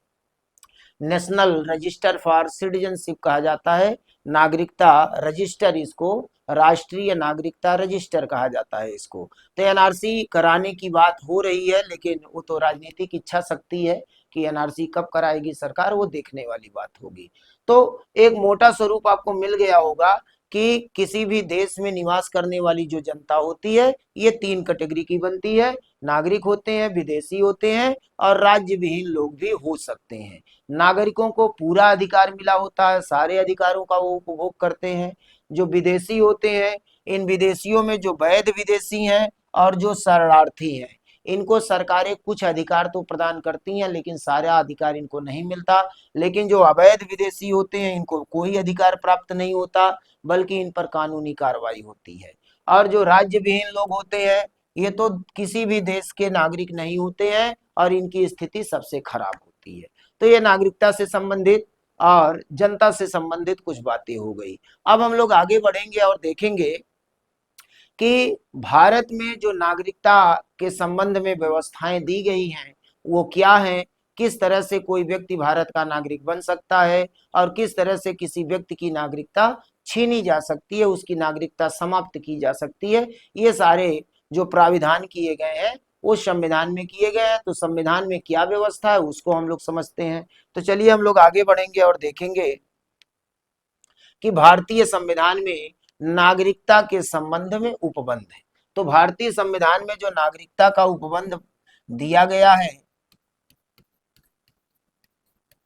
नेशनल रजिस्टर फॉर सिटीजनशिप कहा जाता है, नागरिकता रजिस्टर, इसको राष्ट्रीय नागरिकता रजिस्टर कहा जाता है इसको। तो एनआरसी कराने की बात हो रही है, लेकिन वो तो राजनीतिक इच्छा शक्ति है कि एनआरसी कब कराएगी सरकार, वो देखने वाली बात होगी। तो एक मोटा स्वरूप आपको मिल गया होगा कि किसी भी देश में निवास करने वाली जो जनता होती है ये 3 कैटेगरी की बनती है, नागरिक होते हैं, विदेशी होते हैं और राज्य विहीन लोग भी हो सकते हैं। नागरिकों को पूरा अधिकार मिला होता है, सारे अधिकारों का वो उपभोग करते हैं। जो विदेशी होते हैं, इन विदेशियों में जो वैध विदेशी हैं और जो शरणार्थी हैं, इनको सरकारें कुछ अधिकार तो प्रदान करती हैं लेकिन सारा अधिकार इनको नहीं मिलता। लेकिन जो अवैध विदेशी होते हैं इनको कोई अधिकार प्राप्त नहीं होता, बल्कि इन पर कानूनी कार्रवाई होती है। और जो राज्य विहीन लोग होते हैं ये तो किसी भी देश के नागरिक नहीं होते हैं और इनकी स्थिति सबसे खराब होती है। तो ये नागरिकता से संबंधित और जनता से संबंधित कुछ बातें हो गई। अब हम लोग आगे बढ़ेंगे और देखेंगे कि भारत में जो नागरिकता के संबंध में व्यवस्थाएं दी गई हैं वो क्या हैं, किस तरह से कोई व्यक्ति भारत का नागरिक बन सकता है और किस तरह से किसी व्यक्ति की नागरिकता छीनी जा सकती है, उसकी नागरिकता समाप्त की जा सकती है। ये सारे जो प्राविधान किए गए हैं वो संविधान में किए गए हैं। तो संविधान में क्या व्यवस्था है उसको हम लोग समझते हैं। तो चलिए हम लोग आगे बढ़ेंगे और देखेंगे कि भारतीय संविधान में नागरिकता के संबंध में उपबंध है। तो भारतीय संविधान में जो नागरिकता का उपबंध दिया गया है,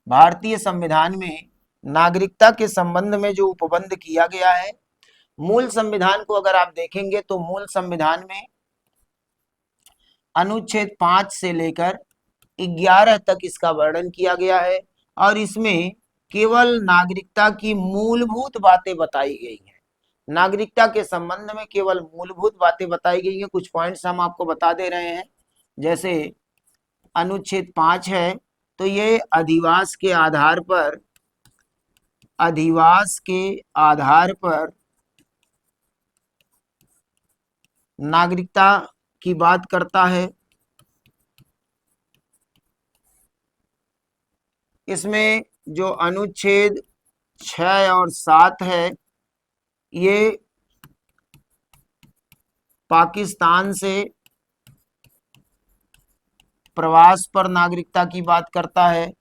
भारतीय संविधान में नागरिकता के संबंध में जो उपबंध किया गया है, मूल संविधान को अगर आप देखेंगे तो मूल संविधान में अनुच्छेद 5 से लेकर 11 तक इसका वर्णन किया गया है और इसमें केवल नागरिकता की मूलभूत बातें बताई गई हैं। नागरिकता के संबंध में केवल मूलभूत बातें बताई गई हैं। कुछ पॉइंट्स हम आपको बता दे रहे हैं। जैसे अनुच्छेद 5 है तो ये अधिवास के आधार पर नागरिकता की बात करता है। इसमें जो अनुच्छेद 6 और 7 है ये पाकिस्तान से प्रवास पर नागरिकता की बात करता है।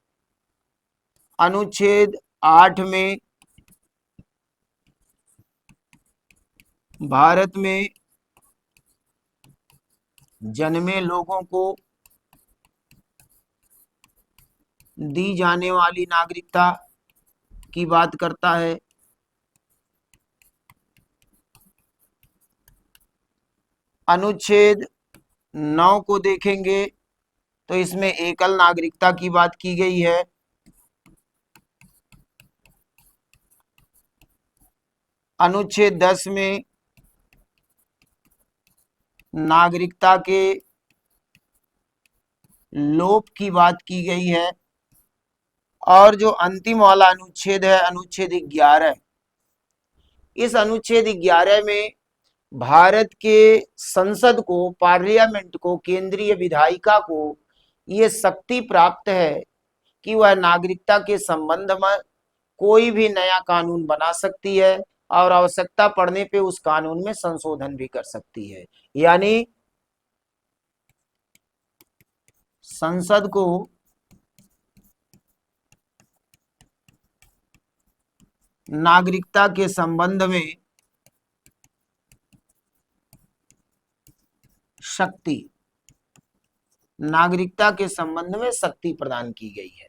अनुच्छेद 8 में भारत में जन्मे लोगों को दी जाने वाली नागरिकता की बात करता है। अनुच्छेद 9 को देखेंगे तो इसमें एकल नागरिकता की बात की गई है। अनुच्छेद 10 में नागरिकता के लोप की बात की गई है। और जो अंतिम वाला अनुच्छेद है अनुच्छेद 11, इस अनुच्छेद 11 में भारत के संसद को, पार्लियामेंट को, केंद्रीय विधायिका को ये शक्ति प्राप्त है कि वह नागरिकता के संबंध में कोई भी नया कानून बना सकती है और आवश्यकता पड़ने पे उस कानून में संशोधन भी कर सकती है। यानी संसद को नागरिकता के संबंध में शक्ति, नागरिकता के संबंध में शक्ति प्रदान की गई है।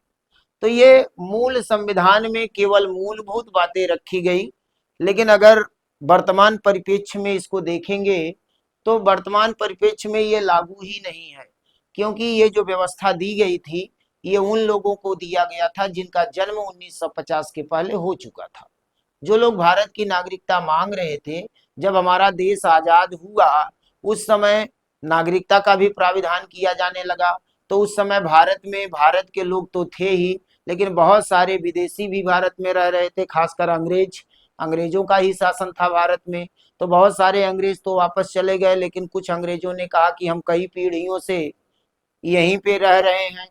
तो ये मूल संविधान में केवल मूलभूत बातें रखी गई, लेकिन अगर वर्तमान परिप्रेक्ष्य में इसको देखेंगे तो वर्तमान परिप्रेक्ष्य में ये लागू ही नहीं है, क्योंकि ये जो व्यवस्था दी गई थी ये उन लोगों को दिया गया था जिनका जन्म 1950 के पहले हो चुका था। जो लोग भारत की नागरिकता मांग रहे थे, जब हमारा देश आजाद हुआ उस समय नागरिकता का भी प्राविधान किया जाने लगा। तो उस समय भारत में भारत के लोग तो थे ही, लेकिन बहुत सारे विदेशी भी भारत में रह रहे थे, खासकर अंग्रेजों का ही शासन था भारत में। तो बहुत सारे अंग्रेज तो वापस चले गए, लेकिन कुछ अंग्रेजों ने कहा कि हम कई पीढ़ियों से यहीं पे रह रहे हैं,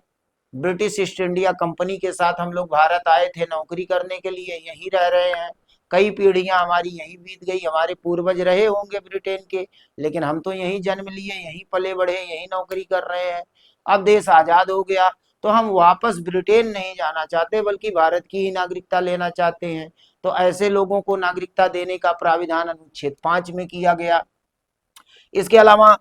ब्रिटिश ईस्ट इंडिया कंपनी के साथ हम लोग भारत आए थे नौकरी करने के लिए, यहीं रह रहे हैं, कई पीढ़ियां हमारी यहीं बीत गई, हमारे पूर्वज रहे होंगे ब्रिटेन के, लेकिन हम तो यहीं जन्म लिए, यहीं पले बढ़े, यहीं नौकरी कर रहे हैं। अब देश आजाद हो गया तो हम वापस ब्रिटेन नहीं जाना चाहते, बल्कि भारत की ही नागरिकता लेना चाहते हैं। तो ऐसे लोगों को नागरिकता देने का प्राविधान अनुच्छेद 5 में किया गया। इसके अलावा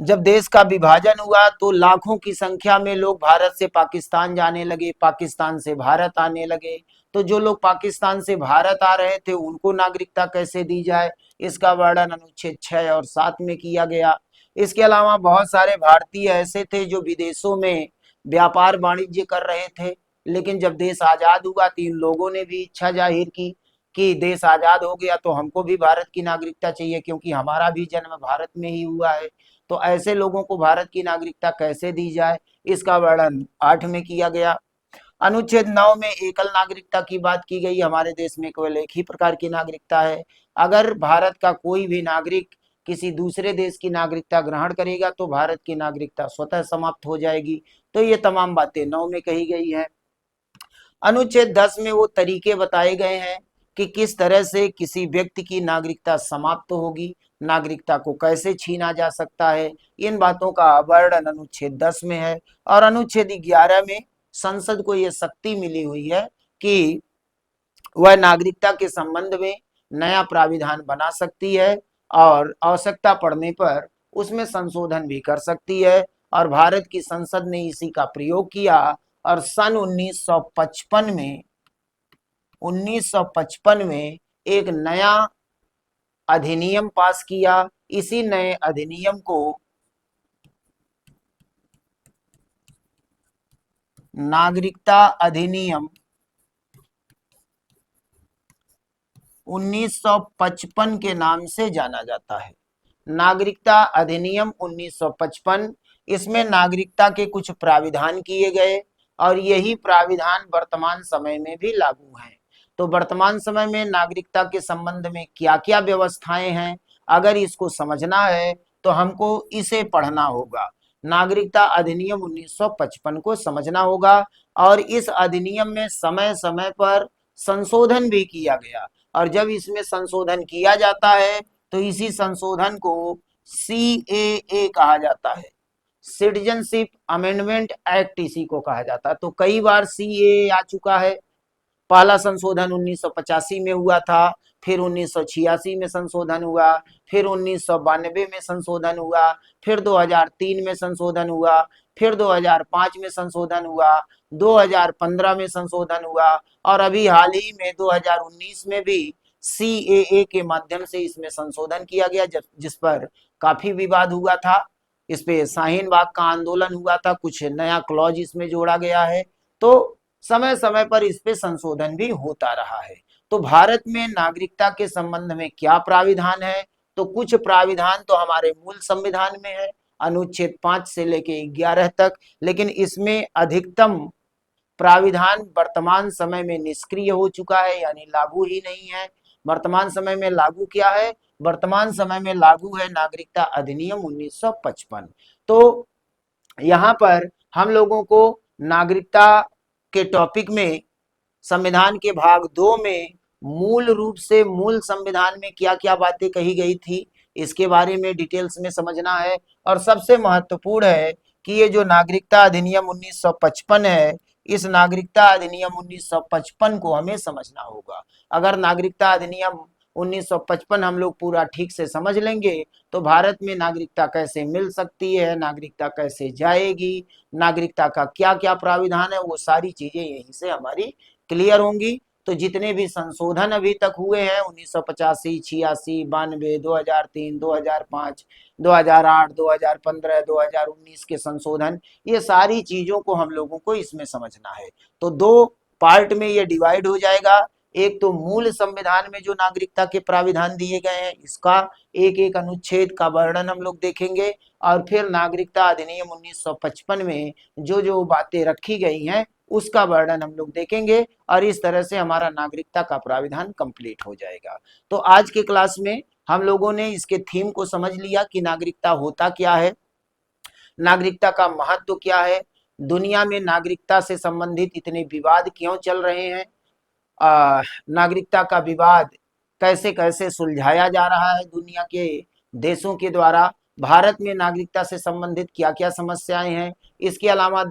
जब देश का विभाजन हुआ तो लाखों की संख्या में लोग भारत से पाकिस्तान जाने लगे, पाकिस्तान से भारत आने लगे। तो जो लोग पाकिस्तान से भारत आ रहे थे उनको नागरिकता कैसे दी जाए, इसका वर्णन अनुच्छेद 6 और 7 में किया गया। इसके अलावा बहुत सारे भारतीय ऐसे थे जो विदेशों में व्यापार वाणिज्य कर रहे थे, लेकिन जब देश आजाद हुआ तो इन लोगों ने भी इच्छा जाहिर की कि देश आजाद हो गया तो हमको भी भारत की नागरिकता चाहिए, क्योंकि हमारा भी जन्म भारत में ही हुआ है। तो ऐसे लोगों को भारत की नागरिकता कैसे दी जाए, इसका वर्णन 8 में किया गया। अनुच्छेद 9 में एकल नागरिकता की बात की गई। हमारे देश में केवल एक ही प्रकार की नागरिकता है। अगर भारत का कोई भी नागरिक किसी दूसरे देश की नागरिकता ग्रहण करेगा तो भारत की नागरिकता स्वतः समाप्त हो जाएगी। तो ये तमाम बातें 9 में कही गई है। अनुच्छेद 10 में वो तरीके बताए गए हैं कि किस तरह से किसी व्यक्ति की नागरिकता समाप्त होगी। नागरिकता को कैसे छीना जा सकता है, इन बातों का वर्णन अनुच्छेद 10 में है। और अनुच्छेद 11 में संसद को यह शक्ति मिली हुई है कि वह नागरिकता के संबंध में नया प्राविधान बना सकती है और आवश्यकता पड़ने पर उसमें संशोधन भी कर सकती है। और भारत की संसद ने इसी का प्रयोग किया और सन 1955 में एक नया अधिनियम पास किया। इसी नए अधिनियम को नागरिकता अधिनियम 1955 के नाम से जाना जाता है। नागरिकता अधिनियम 1955, इसमें नागरिकता के कुछ प्राविधान किए गए और यही प्राविधान वर्तमान समय में भी लागू हैं। तो वर्तमान समय में नागरिकता के संबंध में क्या क्या व्यवस्थाएं हैं, अगर इसको समझना है तो हमको इसे पढ़ना होगा। नागरिकता अधिनियम 1955 को समझना होगा और इस अधिनियम में समय समय पर संशोधन भी किया गया। और जब इसमें संशोधन किया जाता है तो इसी संशोधन को CAA कहा जाता है, सिटीजनशिप अमेंडमेंट एक्ट इसी को कहा जाता है। तो कई बार CAA आ चुका है। पहला संशोधन 1985 में हुआ था, फिर 1986 में संशोधन हुआ, फिर 1992 में संशोधन हुआ, फिर 2003 में संशोधन हुआ, फिर 2005 में संशोधन हुआ, 2015 में संशोधन हुआ और अभी हाल ही में 2019 में भी CAA के माध्यम से इसमें संशोधन किया गया, जिस पर काफी विवाद हुआ था। इस पे शाहीन बाग का आंदोलन हुआ था, कुछ नया क्लॉज इसमें जोड़ा गया है। तो समय समय पर इस पे संशोधन भी होता रहा है। तो भारत में नागरिकता के संबंध में क्या प्राविधान है, तो कुछ प्राविधान तो हमारे मूल संविधान में है, अनुच्छेद 5 से लेके 11 तक, लेकिन इसमें अधिकतम प्राविधान वर्तमान समय में निष्क्रिय हो चुका है, यानी लागू ही नहीं है। वर्तमान समय में लागू क्या है, वर्तमान समय में लागू है नागरिकता अधिनियम 1955। तो यहाँ पर हम लोगों को नागरिकता के टॉपिक में संविधान के भाग 2 में मूल रूप से मूल संविधान में क्या क्या बातें कही गई थी, इसके बारे में डिटेल्स में समझना है। और सबसे महत्वपूर्ण है कि ये जो नागरिकता अधिनियम 1955 है, इस नागरिकता अधिनियम 1955 को हमें समझना होगा। अगर नागरिकता अधिनियम 1955 हम लोग पूरा ठीक से समझ लेंगे तो भारत में नागरिकता कैसे मिल सकती है, नागरिकता कैसे जाएगी, नागरिकता का क्या क्या प्राविधान है, वो सारी चीजें यहीं से हमारी क्लियर होंगी। तो जितने भी संशोधन अभी तक हुए हैं 1985, 86, 92, 2003, 2005, 2008, 2015, 2019 के संशोधन, ये सारी चीजों को हम लोगों को इसमें समझना है। तो दो पार्ट में ये डिवाइड हो जाएगा। एक तो मूल संविधान में जो नागरिकता के प्राविधान दिए गए हैं, इसका एक एक अनुच्छेद का वर्णन हम लोग देखेंगे और फिर नागरिकता अधिनियम 1955 में जो जो बातें रखी गई हैं उसका वर्णन हम लोग देखेंगे और इस तरह से हमारा नागरिकता का प्राविधान कंप्लीट हो जाएगा। तो आज के क्लास में हम लोगों ने इसके थीम को समझ लिया कि नागरिकता होता क्या है, नागरिकता का महत्व क्या है, दुनिया में नागरिकता से संबंधित इतने विवाद क्यों चल रहे हैं, नागरिकता का विवाद कैसे कैसे सुलझाया जा रहा है दुनिया के देशों के द्वारा, भारत में नागरिकता से संबंधित क्या क्या समस्याएं हैं, इसके अलावा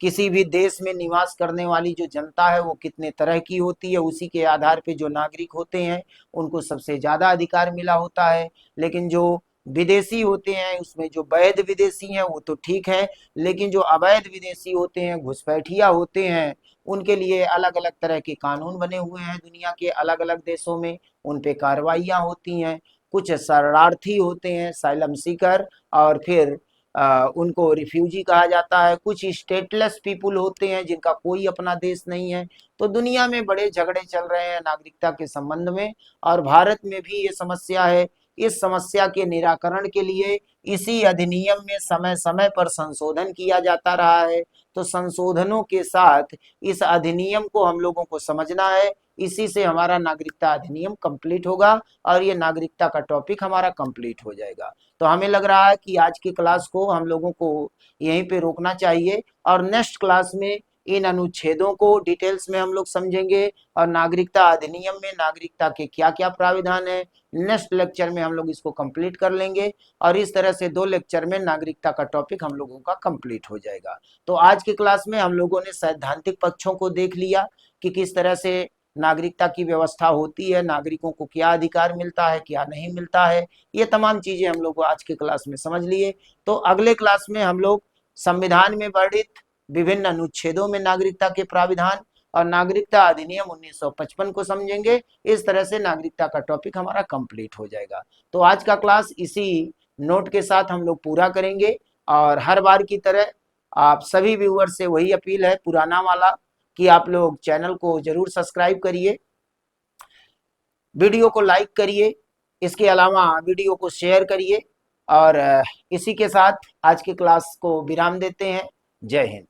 किसी भी देश में निवास करने वाली जो जनता है वो कितने तरह की होती है, उसी के आधार पे जो नागरिक होते हैं उनको सबसे ज्यादा अधिकार मिला होता है। लेकिन जो विदेशी होते हैं उसमें जो वैध विदेशी हैं वो तो ठीक है, लेकिन जो अवैध विदेशी होते हैं, घुसपैठिया होते हैं, उनके लिए अलग अलग तरह के कानून बने हुए हैं दुनिया के अलग अलग देशों में, उन पे कार्रवाइयां होती हैं। कुछ शरणार्थी होते हैं, साइलम सीकर, और फिर उनको रिफ्यूजी कहा जाता है। कुछ स्टेटलेस पीपुल होते हैं जिनका कोई अपना देश नहीं है। तो दुनिया में बड़े झगड़े चल रहे हैं नागरिकता के संबंध में और भारत में भी ये समस्या है। इस समस्या के निराकरण के लिए इसी अधिनियम में समय समय पर संशोधन किया जाता रहा है। तो संशोधनों के साथ इस अधिनियम को हम लोगों को समझना है, इसी से हमारा नागरिकता अधिनियम कंप्लीट होगा और ये नागरिकता का टॉपिक हमारा कंप्लीट हो जाएगा। तो हमें लग रहा है कि आज की क्लास को हम लोगों को यहीं पे रोकना चाहिए और नेक्स्ट क्लास में इन अनुच्छेदों को डिटेल्स में हम लोग समझेंगे और नागरिकता अधिनियम में नागरिकता के क्या क्या प्राविधान है, नेक्स्ट लेक्चर में हम लोग इसको कंप्लीट कर लेंगे और इस तरह से 2 लेक्चर में नागरिकता का टॉपिक हम लोगों का कंप्लीट हो जाएगा। तो आज की क्लास में हम लोगों ने सैद्धांतिक पक्षों को देख लिया कि किस तरह से नागरिकता की व्यवस्था होती है, नागरिकों को क्या अधिकार मिलता है, क्या नहीं मिलता है, ये तमाम चीजें हम लोग आज की क्लास में समझ लिए। तो अगले क्लास में हम लोग संविधान में वर्णित विभिन्न अनुच्छेदों में नागरिकता के प्राविधान और नागरिकता अधिनियम 1955 को समझेंगे। इस तरह से नागरिकता का टॉपिक हमारा कंप्लीट हो जाएगा। तो आज का क्लास इसी नोट के साथ हम लोग पूरा करेंगे और हर बार की तरह आप सभी व्यूअर्स से वही अपील है पुराना वाला कि आप लोग चैनल को जरूर सब्सक्राइब करिए, वीडियो को लाइक करिए, इसके अलावा वीडियो को शेयर करिए और इसी के साथ आज की क्लास को विराम देते हैं। जय हिंद।